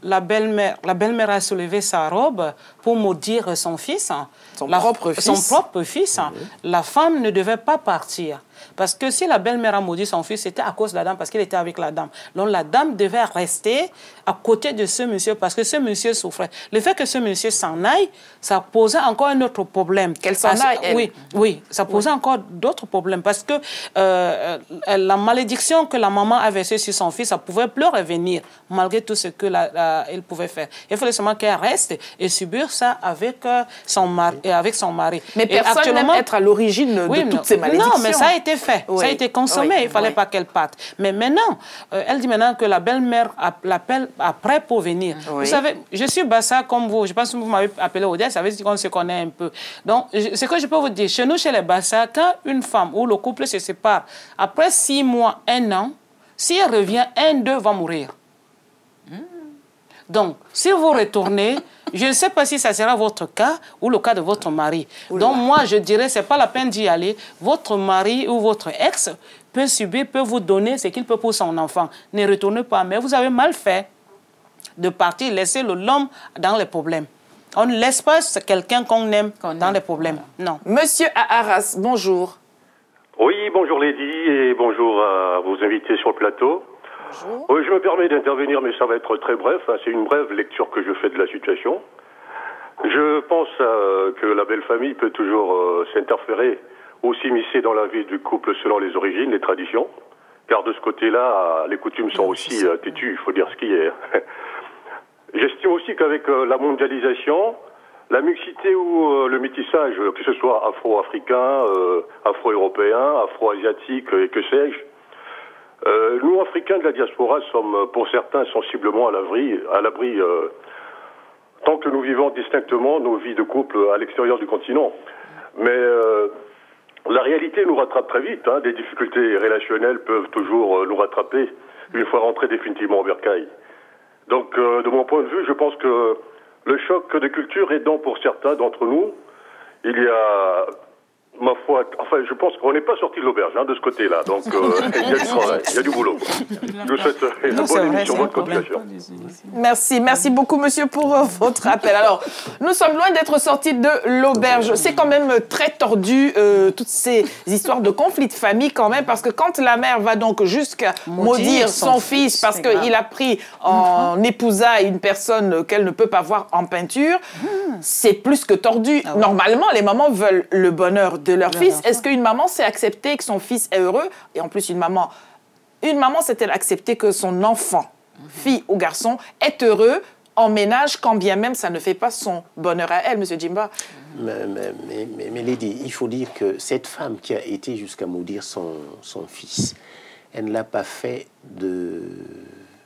la belle-mère a soulevé sa robe pour maudire son fils, son propre fils, la femme ne devait pas partir. Parce que si la belle-mère a maudit son fils, c'était à cause de la dame, parce qu'il était avec la dame. Donc la dame devait rester à côté de ce monsieur, parce que ce monsieur souffrait. Le fait que ce monsieur s'en aille, ça posait encore un autre problème. Qu'elle s'en aille, elle. Oui, ça posait encore d'autres problèmes, parce que la malédiction que la maman a versée sur son fils, ça pouvait plus revenir, malgré tout ce qu'elle pouvait faire. Il fallait seulement qu'elle reste et subir ça avec son mari. Mais personne n'aime être à l'origine de toutes ces malédictions. Non, mais ça a été fait, ça a été consommé, il ne fallait pas qu'elle parte. Mais maintenant, elle dit maintenant que la belle-mère l'appelle après pour venir. Vous savez, je suis Bassa comme vous, je pense que vous m'avez appelé Odette, ça veut dire qu'on se connaît un peu. Donc, ce que je peux vous dire, chez nous, chez les Bassa, quand une femme ou le couple se sépare, après 6 mois, 1 an, si elle revient, un d'eux va mourir. Donc, si vous retournez, je ne sais pas si ça sera votre cas ou le cas de votre mari. Donc, moi, je dirais, ce n'est pas la peine d'y aller. Votre mari ou votre ex peut vous donner ce qu'il peut pour son enfant. Ne retournez pas. Mais vous avez mal fait de partir, laisser l'homme dans les problèmes. On ne laisse pas quelqu'un qu'on aime dans les problèmes. Non. Monsieur Arras, bonjour. Oui, bonjour Lady et bonjour à vos invités sur le plateau. Oui, je me permets d'intervenir, mais ça va être très bref. C'est une brève lecture que je fais de la situation. Je pense que la belle famille peut toujours s'interférer ou s'immiscer dans la vie du couple selon les origines, les traditions. Car de ce côté-là, les coutumes sont aussi têtues, il faut dire ce qui est. J'estime aussi qu'avec la mondialisation, la mixité ou le métissage, que ce soit afro-africain, afro-européen, afro-asiatique et que sais-je, nous, Africains de la diaspora, sommes pour certains sensiblement à l'abri tant que nous vivons distinctement nos vies de couple à l'extérieur du continent. Mais la réalité nous rattrape très vite. Des difficultés relationnelles peuvent toujours nous rattraper une fois rentrés définitivement au bercail. Donc, de mon point de vue, je pense que le choc de culture aidant pour certains d'entre nous, il y a... Ma foi, enfin, je pense qu'on n'est pas sorti de l'auberge de ce côté-là. Donc, il y a du travail, il y a du boulot. Je vous souhaite une bonne émission, bonne continuation. Merci beaucoup, monsieur, pour votre appel. Alors, nous sommes loin d'être sortis de l'auberge. C'est quand même très tordu, toutes ces histoires de conflits de famille, quand même, parce que quand la mère va donc jusqu'à maudire son fils parce qu'il a pris en épousailles une personne qu'elle ne peut pas voir en peinture, c'est plus que tordu. Normalement, les mamans veulent le bonheur de leur fils. Est-ce qu'une maman sait accepter que son fils est heureux? Et en plus, une maman sait-elle accepter que son enfant, fille ou garçon, est heureux en ménage, quand bien même ça ne fait pas son bonheur à elle, Monsieur Djimba? Mais Lady, il faut dire que cette femme qui a été jusqu'à maudire son fils, elle ne l'a pas fait de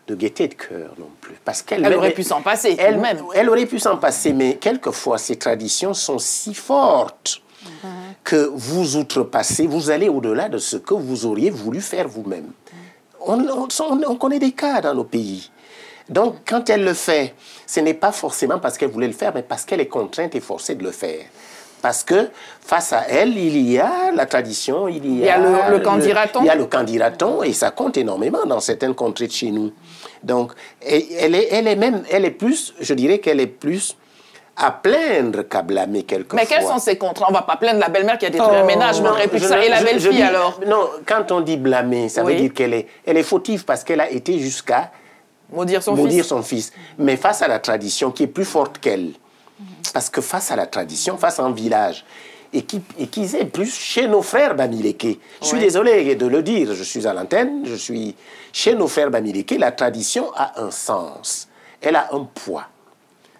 gaieté de cœur non plus. Parce qu'elle aurait pu s'en passer, elle-même. Elle aurait pu s'en passer, mais quelquefois, ces traditions sont si fortes que vous outrepassez, vous allez au-delà de ce que vous auriez voulu faire vous-même. On connaît des cas dans nos pays. Donc, quand elle le fait, ce n'est pas forcément parce qu'elle voulait le faire, mais parce qu'elle est contrainte et forcée de le faire. Parce que face à elle, il y a la tradition, il y a le candidaton. Il y a le candidaton, et ça compte énormément dans certaines contrées de chez nous. Donc, elle est plus, je dirais qu'elle est plus à plaindre qu'à blâmer quelquefois. Mais quels sont ces contrats? On ne va pas plaindre la belle-mère qui a détruit un ménage, mais on aurait pu ça. Et la belle-fille, alors? Non, quand on dit blâmer, ça veut dire qu'elle est fautive parce qu'elle a été jusqu'à maudire son fils. Mais face à la tradition qui est plus forte qu'elle, parce que face à la tradition, face à un village, et qui est plus chez nos frères Bamileke. Je suis désolé de le dire, je suis à l'antenne, je suis chez nos frères Bamileke, la tradition a un sens, elle a un poids.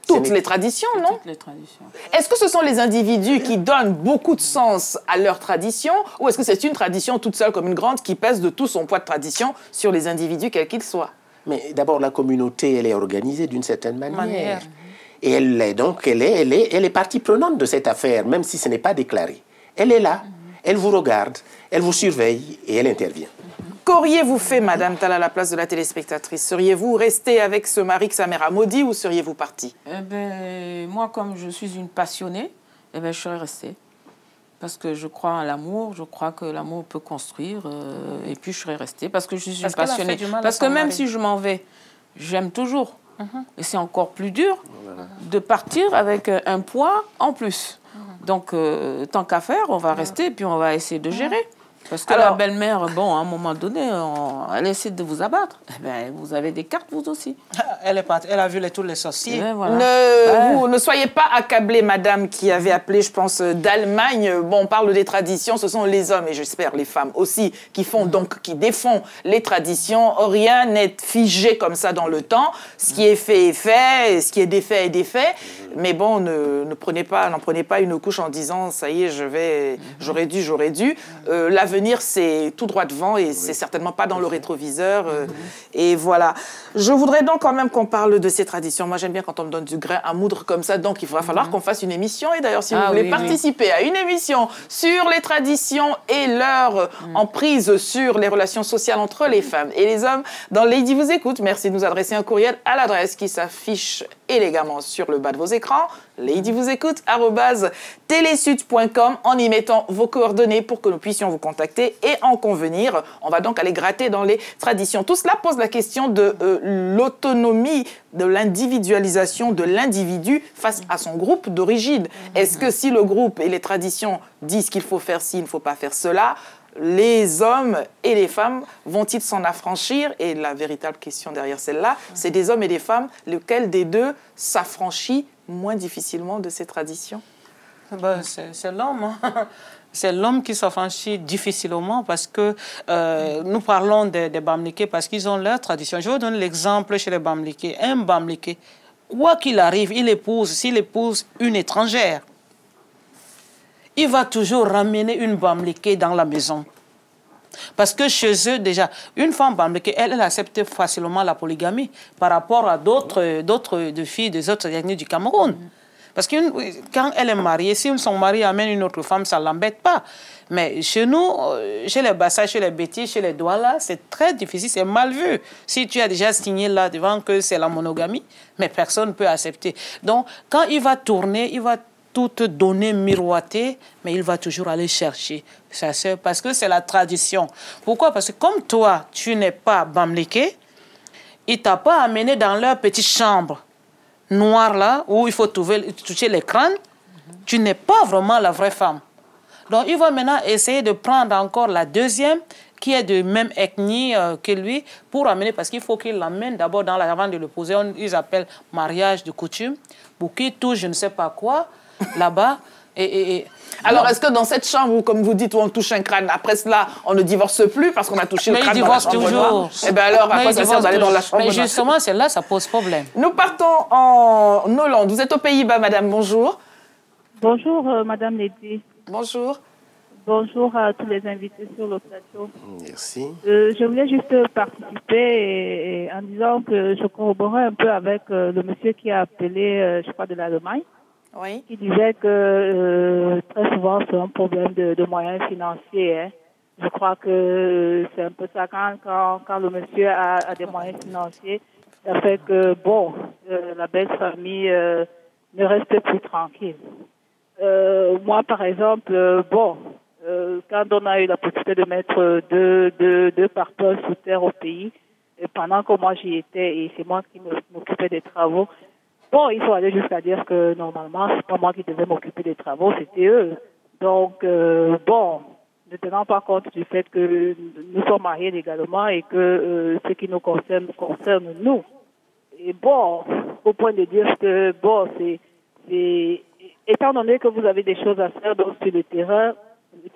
Toutes les traditions, non? Toutes les traditions. Est-ce que ce sont les individus qui donnent beaucoup de sens à leur tradition, ou est-ce que c'est une tradition toute seule comme une grande qui pèse de tout son poids de tradition sur les individus, quels qu'ils soient? Mais d'abord, la communauté, elle est organisée d'une certaine manière. Et elle est partie prenante de cette affaire, même si ce n'est pas déclaré. Elle est là, elle vous regarde, elle vous surveille et elle intervient. Qu'auriez-vous fait, Madame Tall, à la place de la téléspectatrice? Seriez-vous restée avec ce mari que sa mère a maudit ou seriez-vous partie? Moi, comme je suis une passionnée, je serais restée. Parce que je crois à l'amour, je crois que l'amour peut construire, et puis je serais restée parce que je suis une passionnée. Parce que même si je m'en vais, j'aime toujours. Et c'est encore plus dur de partir avec un poids en plus. Donc, tant qu'à faire, on va rester et puis on va essayer de gérer. Parce que la belle-mère, bon, à un moment donné, elle essaie de vous abattre. Eh bien, vous avez des cartes, vous aussi. Elle est partie, elle a vu tous les sorciers. Voilà. Vous ne soyez pas accablée, madame, qui avait appelé, je pense, d'Allemagne. Bon, on parle des traditions, ce sont les hommes, et j'espère les femmes aussi, qui font donc, qui défont les traditions. Rien n'est figé comme ça dans le temps. Ce qui est fait est fait, ce qui est défait est défait. Mais bon, n'en prenez pas une couche en disant, ça y est, j'aurais dû. L'avenir, c'est tout droit devant et c'est certainement pas dans le rétroviseur. Et voilà. Je voudrais donc quand même qu'on parle de ces traditions. Moi, j'aime bien quand on me donne du grain à moudre comme ça. Donc, il va falloir qu'on fasse une émission. Et d'ailleurs, si vous voulez participer à une émission sur les traditions et leur emprise sur les relations sociales entre les femmes et les hommes, dans Lady vous écoute, merci de nous adresser un courriel à l'adresse qui s'affiche élégamment sur le bas de vos écrans, ladyvousécoute@telesud.com, en y mettant vos coordonnées pour que nous puissions vous contacter et en convenir. On va donc aller gratter dans les traditions. Tout cela pose la question de l'autonomie, de l'individualisation de l'individu face à son groupe d'origine. Est-ce que si le groupe et les traditions disent qu'il faut faire ci, il ne faut pas faire cela, les hommes et les femmes vont-ils s'en affranchir? Et la véritable question derrière celle-là, c'est des hommes et des femmes, lequel des deux s'affranchit moins difficilement de ces traditions? C'est l'homme. C'est l'homme qui s'affranchit difficilement parce que nous parlons des Bamileke parce qu'ils ont leur tradition. Je vais vous donner l'exemple chez les Bamileke. Un Bamileke, quoi qu'il arrive, s'il épouse une étrangère, il va toujours ramener une Bamileke dans la maison. Parce que chez eux, déjà, une femme Bamileke, elle accepte facilement la polygamie par rapport à d'autres filles des autres ethnies du Cameroun. Parce que quand elle est mariée, si son mari amène une autre femme, ça ne l'embête pas. Mais chez nous, chez les Bassa, chez les Bétis, chez les Douala, c'est très difficile, c'est mal vu. Si tu as déjà signé là devant que c'est la monogamie, mais personne ne peut accepter. Donc, quand il va tourner, il va tout te donner, miroiter, mais il va toujours aller chercher sa sœur parce que c'est la tradition. Pourquoi? Parce que comme toi, tu n'es pas Bamileke, il ne t'a pas amené dans leur petite chambre noire là, où il faut toucher les crânes, tu n'es pas vraiment la vraie femme. Donc il va maintenant essayer de prendre encore la deuxième, qui est de même ethnie que lui, pour amener, parce qu'il faut qu'il l'amène d'abord avant de le poser, ils appellent mariage de coutume, pour qu'il touche je ne sais pas quoi, là-bas, Alors, est-ce que dans cette chambre où, comme vous dites, où on touche un crâne, après cela, on ne divorce plus parce qu'on a touché le crâne dans la chambre noire? Eh bien alors, à quoi ça sert d'aller dans la chambre noire? Mais justement, c'est là, ça pose problème. Nous partons en Hollande. Vous êtes aux Pays-Bas, madame. Bonjour. Bonjour, madame Lady. Bonjour. Bonjour à tous les invités sur le plateau. Merci. Je voulais juste participer en disant que je corroborais un peu avec le monsieur qui a appelé, je crois, de l'Allemagne. Oui. Qui disait que très souvent c'est un problème de moyens financiers. Hein. Je crois que c'est un peu ça quand le monsieur a des moyens financiers, ça fait que bon, la belle famille ne reste plus tranquille. Moi par exemple, quand on a eu la possibilité de mettre deux parteurs sous terre au pays, et pendant que moi j'y étais et c'est moi qui m'occupais des travaux. Bon, il faut aller jusqu'à dire que normalement, c'est pas moi qui devais m'occuper des travaux, c'était eux. Donc, ne tenant pas compte du fait que nous sommes mariés légalement et que ce qui nous concerne nous. Et bon, au point de dire que, bon, étant donné que vous avez des choses à faire donc, sur le terrain,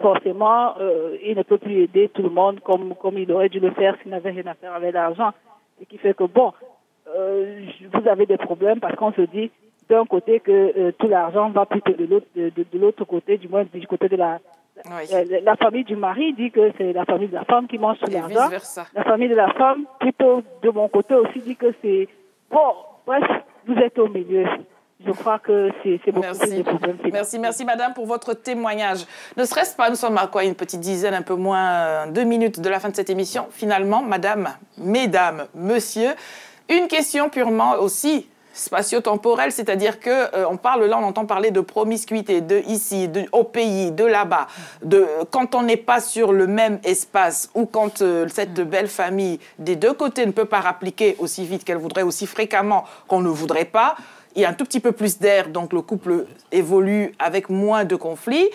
forcément, il ne peut plus aider tout le monde comme il aurait dû le faire s'il n'avait rien à faire avec l'argent. Ce qui fait que, bon, vous avez des problèmes parce qu'on se dit d'un côté que tout l'argent va plutôt de l'autre côté, du moins du côté de la famille du mari dit que c'est la famille de la femme qui mange tout l'argent. La famille de la femme, plutôt de mon côté aussi, dit que c'est... Bon, bref, vous êtes au milieu. Je crois que c'est beaucoup de problèmes. Merci madame pour votre témoignage. Ne serait-ce pas, nous sommes à quoi, une petite dizaine, un peu moins, 2 minutes de la fin de cette émission. Finalement, madame, mesdames, monsieur, une question purement aussi spatio-temporelle, c'est-à-dire que on entend parler de promiscuité, de ici, au pays, de là-bas, quand on n'est pas sur le même espace ou quand cette belle famille des deux côtés ne peut pas rappliquer aussi vite qu'elle voudrait, aussi fréquemment qu'on ne voudrait pas, il y a un tout petit peu plus d'air, donc le couple évolue avec moins de conflits.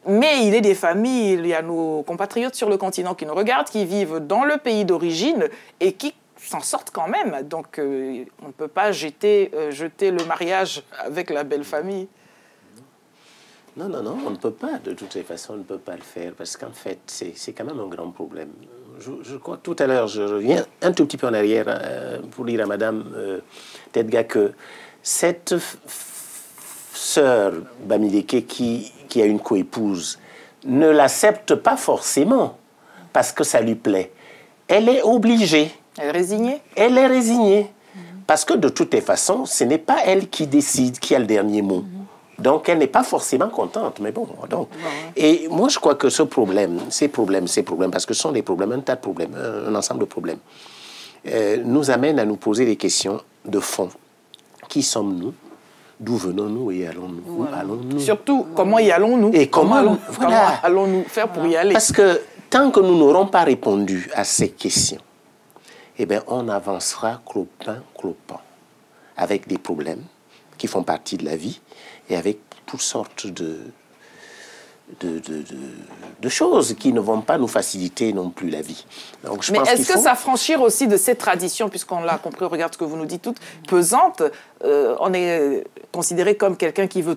Mais il est des familles, il y a nos compatriotes sur le continent qui nous regardent, qui vivent dans le pays d'origine et qui s'en sortent quand même. Donc, on ne peut pas jeter le mariage avec la belle famille. Non, on ne peut pas. De toutes les façons, on ne peut pas le faire parce qu'en fait, c'est quand même un grand problème. Je crois que tout à l'heure, je reviens un tout petit peu en arrière pour dire à Madame Tedga que cette sœur Bamileke qui a une coépouse ne l'accepte pas forcément parce que ça lui plaît. Elle est obligée. Elle est résignée? Elle est résignée. Parce que de toutes les façons, ce n'est pas elle qui décide, qui a le dernier mot. Donc, elle n'est pas forcément contente. Mais bon, donc. Et moi, je crois que ces problèmes, parce que ce sont des problèmes, un tas de problèmes, un ensemble de problèmes, nous amènent à nous poser des questions de fond. Qui sommes-nous? D'où venons-nous et allons-nous? Où allons-nous? Surtout, comment y allons-nous? Et comment allons-nous faire pour y aller? Parce que tant que nous n'aurons pas répondu à ces questions, eh bien, on avancera clopin, avec des problèmes qui font partie de la vie et avec toutes sortes de choses qui ne vont pas nous faciliter non plus la vie. Donc, mais est-ce que s'affranchir aussi de ces traditions, puisqu'on l'a compris, regarde ce que vous nous dites toutes, pesantes, on est considéré comme quelqu'un qui veut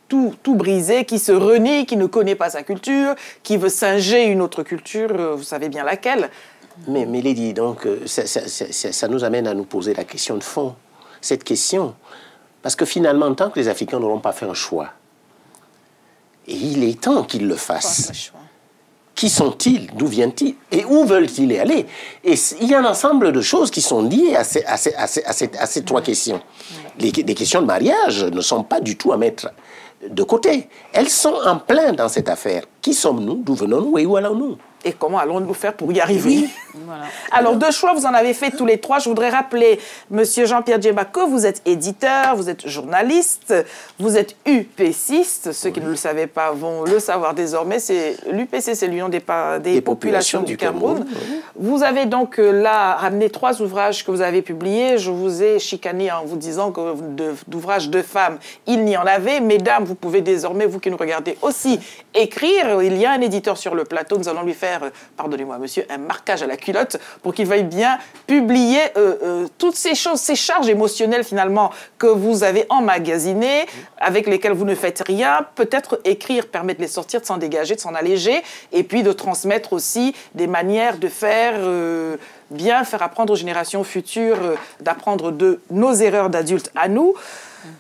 tout briser, qui se renie, qui ne connaît pas sa culture, qui veut singer une autre culture, vous savez bien laquelle. Mais Lady, donc, ça nous amène à nous poser la question de fond. Cette question, parce que finalement, tant que les Africains n'auront pas fait un choix, et il est temps qu'ils le fassent. Qui sont-ils? D'où viennent-ils? Et où veulent-ils aller? Et il y a un ensemble de choses qui sont liées à ces 3 questions. Les questions de mariage ne sont pas du tout à mettre de côté. Elles sont en plein dans cette affaire. Qui sommes-nous? D'où venons-nous et où allons-nous? Et comment allons-nous faire pour y arriver? Voilà. Alors, 2 choix, vous en avez fait tous les 3. Je voudrais rappeler, Monsieur Jean-Pierre Djemba, que vous êtes éditeur, vous êtes journaliste, vous êtes UPCiste. Ceux qui ne le savaient pas vont le savoir désormais. L'UPC, c'est l'Union des populations du Cameroun. Vous avez donc là ramené 3 ouvrages que vous avez publiés. Je vous ai chicané en vous disant que d'ouvrages de femmes, il n'y en avait. Mesdames, vous pouvez désormais, vous qui nous regardez, aussi écrire. il y a un éditeur sur le plateau. Nous allons lui faire, pardonnez-moi monsieur, un marquage à la culotte pour qu'il veuille bien publier toutes ces choses, ces charges émotionnelles finalement que vous avez emmagasinées, avec lesquelles vous ne faites rien. Peut-être écrire permet de les sortir, de s'en dégager, de s'en alléger, et puis de transmettre aussi des manières de faire, bien faire apprendre aux générations futures, d'apprendre de nos erreurs d'adultes à nous.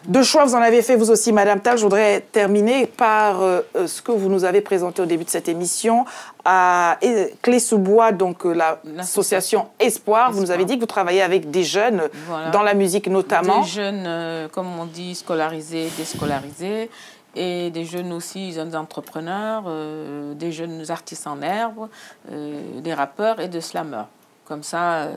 Deux choix, vous en avez fait vous aussi, Madame Tal. Je voudrais terminer par ce que vous nous avez présenté au début de cette émission à Clé-sous-Bois, donc l'association Espoir. Vous nous avez dit que vous travaillez avec des jeunes, dans la musique notamment. Des jeunes, comme on dit, scolarisés, déscolarisés, et des jeunes aussi, jeunes entrepreneurs, des jeunes artistes en herbe, des rappeurs et des slammeurs. Comme ça,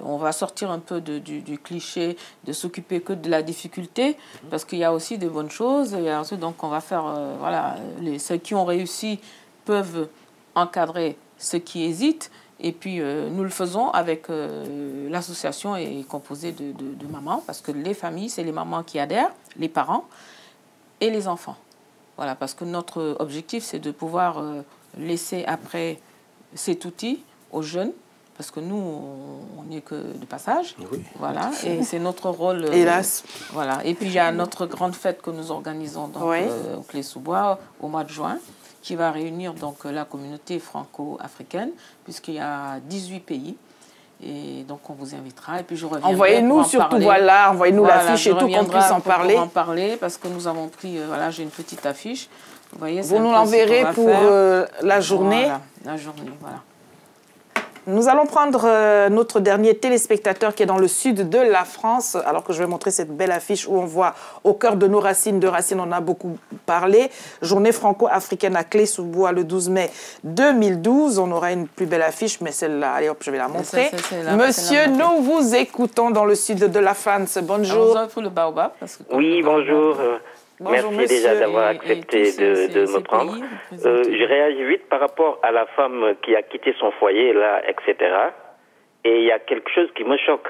on va sortir un peu du cliché de s'occuper que de la difficulté, parce qu'il y a aussi de bonnes choses. Et ensuite, donc, on va faire, voilà, ceux qui ont réussi peuvent encadrer ceux qui hésitent. Et puis, nous le faisons avec l'association est composée de mamans, parce que les familles, c'est les mamans qui adhèrent, les parents et les enfants. Voilà, parce que notre objectif, c'est de pouvoir laisser après cet outil aux jeunes, parce que nous, on n'est que de passage. Oui. Voilà, et c'est notre rôle. Hélas. Voilà. Et puis, il y a notre grande fête que nous organisons donc, au Clé-sous-Bois au mois de juin, qui va réunir donc, la communauté franco-africaine, puisqu'il y a 18 pays. Et donc, on vous invitera. Et puis, je reviendrai. Envoyez-nous surtout, voilà, envoyez-nous l'affiche et tout, qu'on puisse en parler. En parler, parce que nous avons pris, voilà, j'ai une petite affiche. Vous voyez, vous nous l'enverrez pour la journée. Voilà, la journée, voilà. Nous allons prendre notre dernier téléspectateur qui est dans le sud de la France, alors que je vais montrer cette belle affiche où on voit au cœur de nos racines, de racines on a beaucoup parlé, journée franco-africaine à Clé-sous-Bois le 12 mai 2012. On aura une plus belle affiche, mais celle-là, allez hop, je vais la montrer. Monsieur, nous vous écoutons dans le sud de la France. Bonjour. Oui, bonjour. Bonjour, merci déjà d'avoir accepté de me prendre. Je réagis vite par rapport à la femme qui a quitté son foyer, là, etc. Et il y a quelque chose qui me choque.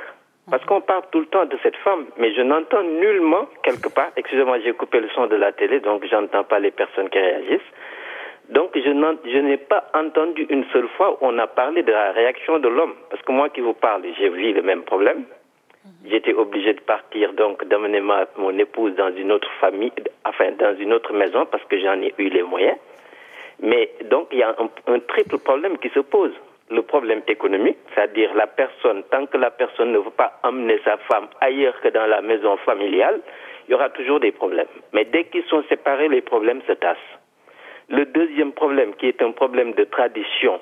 Parce qu'on parle tout le temps de cette femme, mais je n'entends nullement, quelque part, excusez-moi, j'ai coupé le son de la télé, donc j'entends pas les personnes qui réagissent. Donc je n'ai pas entendu une seule fois où on a parlé de la réaction de l'homme. Parce que moi qui vous parle, j'ai vu le même problème. J'étais obligé de partir, donc d'amener mon épouse dans une autre famille, enfin dans une autre maison, parce que j'en ai eu les moyens. Mais donc il y a un triple problème qui se pose. Le problème économique, c'est-à-dire la personne, tant que la personne ne veut pas emmener sa femme ailleurs que dans la maison familiale, il y aura toujours des problèmes. Mais dès qu'ils sont séparés, les problèmes se tassent. Le deuxième problème, qui est un problème de tradition,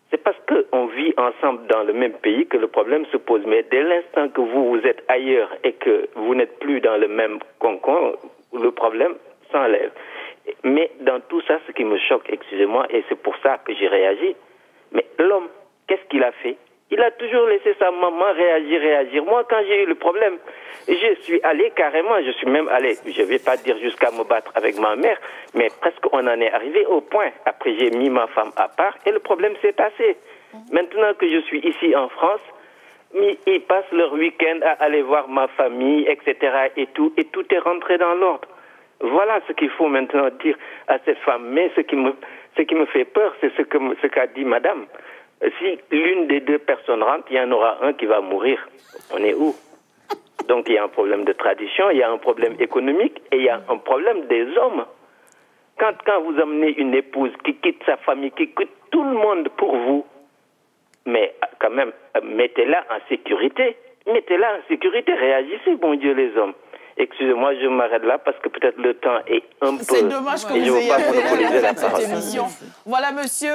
c'est parce qu'on vit ensemble dans le même pays que le problème se pose. Mais dès l'instant que vous êtes ailleurs et que vous n'êtes plus dans le même concon, le problème s'enlève. Mais dans tout ça, ce qui me choque, excusez-moi, et c'est pour ça que j'ai réagi, mais l'homme, qu'est-ce qu'il a fait? Il a toujours laissé sa maman réagir. Moi, quand j'ai eu le problème, je suis allé carrément, je suis même allé, je ne vais pas dire jusqu'à me battre avec ma mère, mais presque on en est arrivé au point. Après, j'ai mis ma femme à part et le problème s'est passé. Maintenant que je suis ici en France, ils passent leur week-end à aller voir ma famille, etc. et tout est rentré dans l'ordre. Voilà ce qu'il faut maintenant dire à cette femme. Mais ce qui me fait peur, c'est ce qu'a dit madame. Si l'une des deux personnes rentre, il y en aura un qui va mourir. On est où? Donc il y a un problème de tradition, il y a un problème économique et il y a un problème des hommes. Quand vous amenez une épouse qui quitte sa famille, qui quitte tout le monde pour vous, mais quand même, mettez-la en sécurité. Mettez-la en sécurité, réagissez, bon Dieu, les hommes. Excusez-moi, je m'arrête là parce que peut-être le temps est un peu... C'est dommage que vous ayez arrêté cette émission. Voilà, monsieur,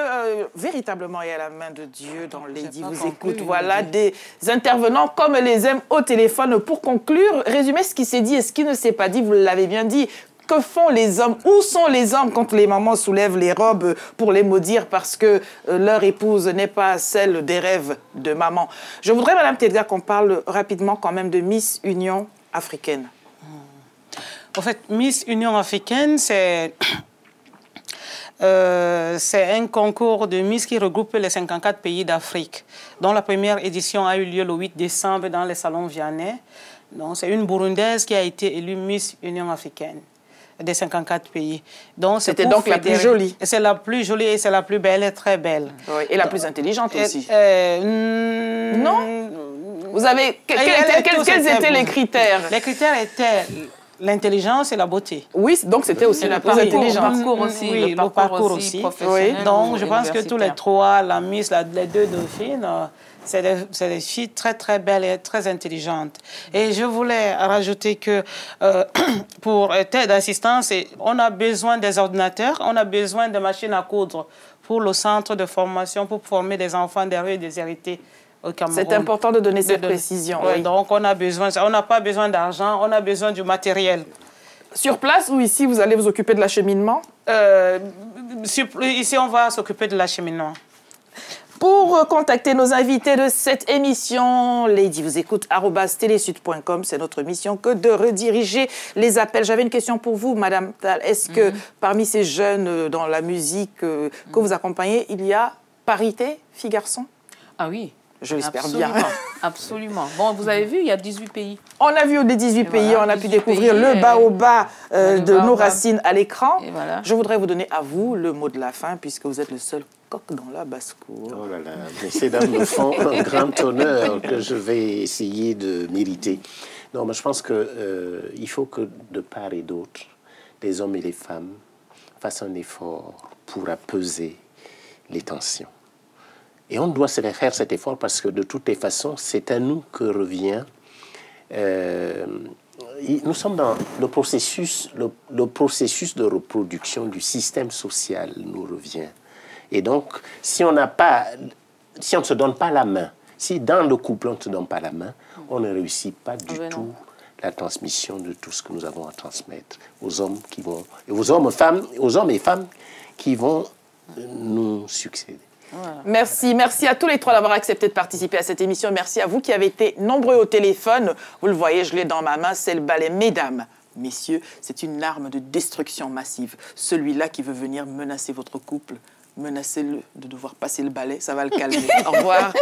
véritablement, il y a la main de Dieu dans Lady vous écoute. Voilà, des intervenants comme les aime au téléphone. Pour conclure, résumer ce qui s'est dit et ce qui ne s'est pas dit, vous l'avez bien dit. Que font les hommes? Où sont les hommes quand les mamans soulèvent les robes pour les maudire parce que leur épouse n'est pas celle des rêves de maman? Je voudrais, Madame Tedga, qu'on parle rapidement quand même de Miss Union africaine. En fait, Miss Union africaine, c'est un concours de Miss qui regroupe les 54 pays d'Afrique, dont la première édition a eu lieu le 8 décembre dans les salons Vianney. C'est une Burundaise qui a été élue Miss Union africaine. des 54 pays. C'était donc la plus jolie. C'est la plus jolie et c'est la plus belle et très belle. Oui, et la plus intelligente aussi. Non. Vous avez... Quels étaient les critères? Les critères étaient l'intelligence et la beauté. Oui, donc c'était aussi la plus intelligente. Oui, le parcours aussi. Professionnel. Donc je pense que tous les trois, la Miss, les deux dauphines, c'est des filles très très belles et très intelligentes. Et je voulais rajouter que pour être d'assistance, on a besoin des ordinateurs, on a besoin de machines à coudre pour le centre de formation, pour former des enfants des rues et des hérités. C'est important de donner cette précision. Oui. Donc, on a besoin, on n'a pas besoin d'argent, on a besoin du matériel. Sur place ou ici, vous allez vous occuper de l'acheminement? Ici, on va s'occuper de l'acheminement. Pour contacter nos invités de cette émission, Lady vous écoute @telesud.com. C'est notre mission que de rediriger les appels. J'avais une question pour vous, Madame Tal. Est-ce que parmi ces jeunes dans la musique que vous accompagnez, il y a parité, filles-garçons? Ah oui. Je l'espère bien. Absolument. Bon, vous avez vu, il y a 18 pays. On a vu les 18 pays, on a pu découvrir le baobab de nos racines à l'écran. Voilà. Je voudrais vous donner à vous le mot de la fin, puisque vous êtes le seul coq dans la basse-cour. Oh là là, mais ces dames me font un grand honneur que je vais essayer de mériter. Non, mais je pense qu'il faut que de part et d'autre, les hommes et les femmes fassent un effort pour apaiser les tensions. Et on doit se faire cet effort parce que de toutes les façons, c'est à nous que revient. Nous sommes dans le processus de reproduction du système social nous revient. Et donc, si on ne se donne pas la main, si dans le couple on ne se donne pas la main, on ne réussit pas du tout la transmission de tout ce que nous avons à transmettre aux hommes qui vont, aux hommes et femmes qui vont nous succéder. Voilà. Merci à tous les trois d'avoir accepté de participer à cette émission. Merci à vous qui avez été nombreux au téléphone. Vous le voyez, je l'ai dans ma main, c'est le balai. Mesdames, messieurs, c'est une arme de destruction massive. Celui-là qui veut venir menacer votre couple, menacez-le de devoir passer le balai, ça va le calmer. Au revoir.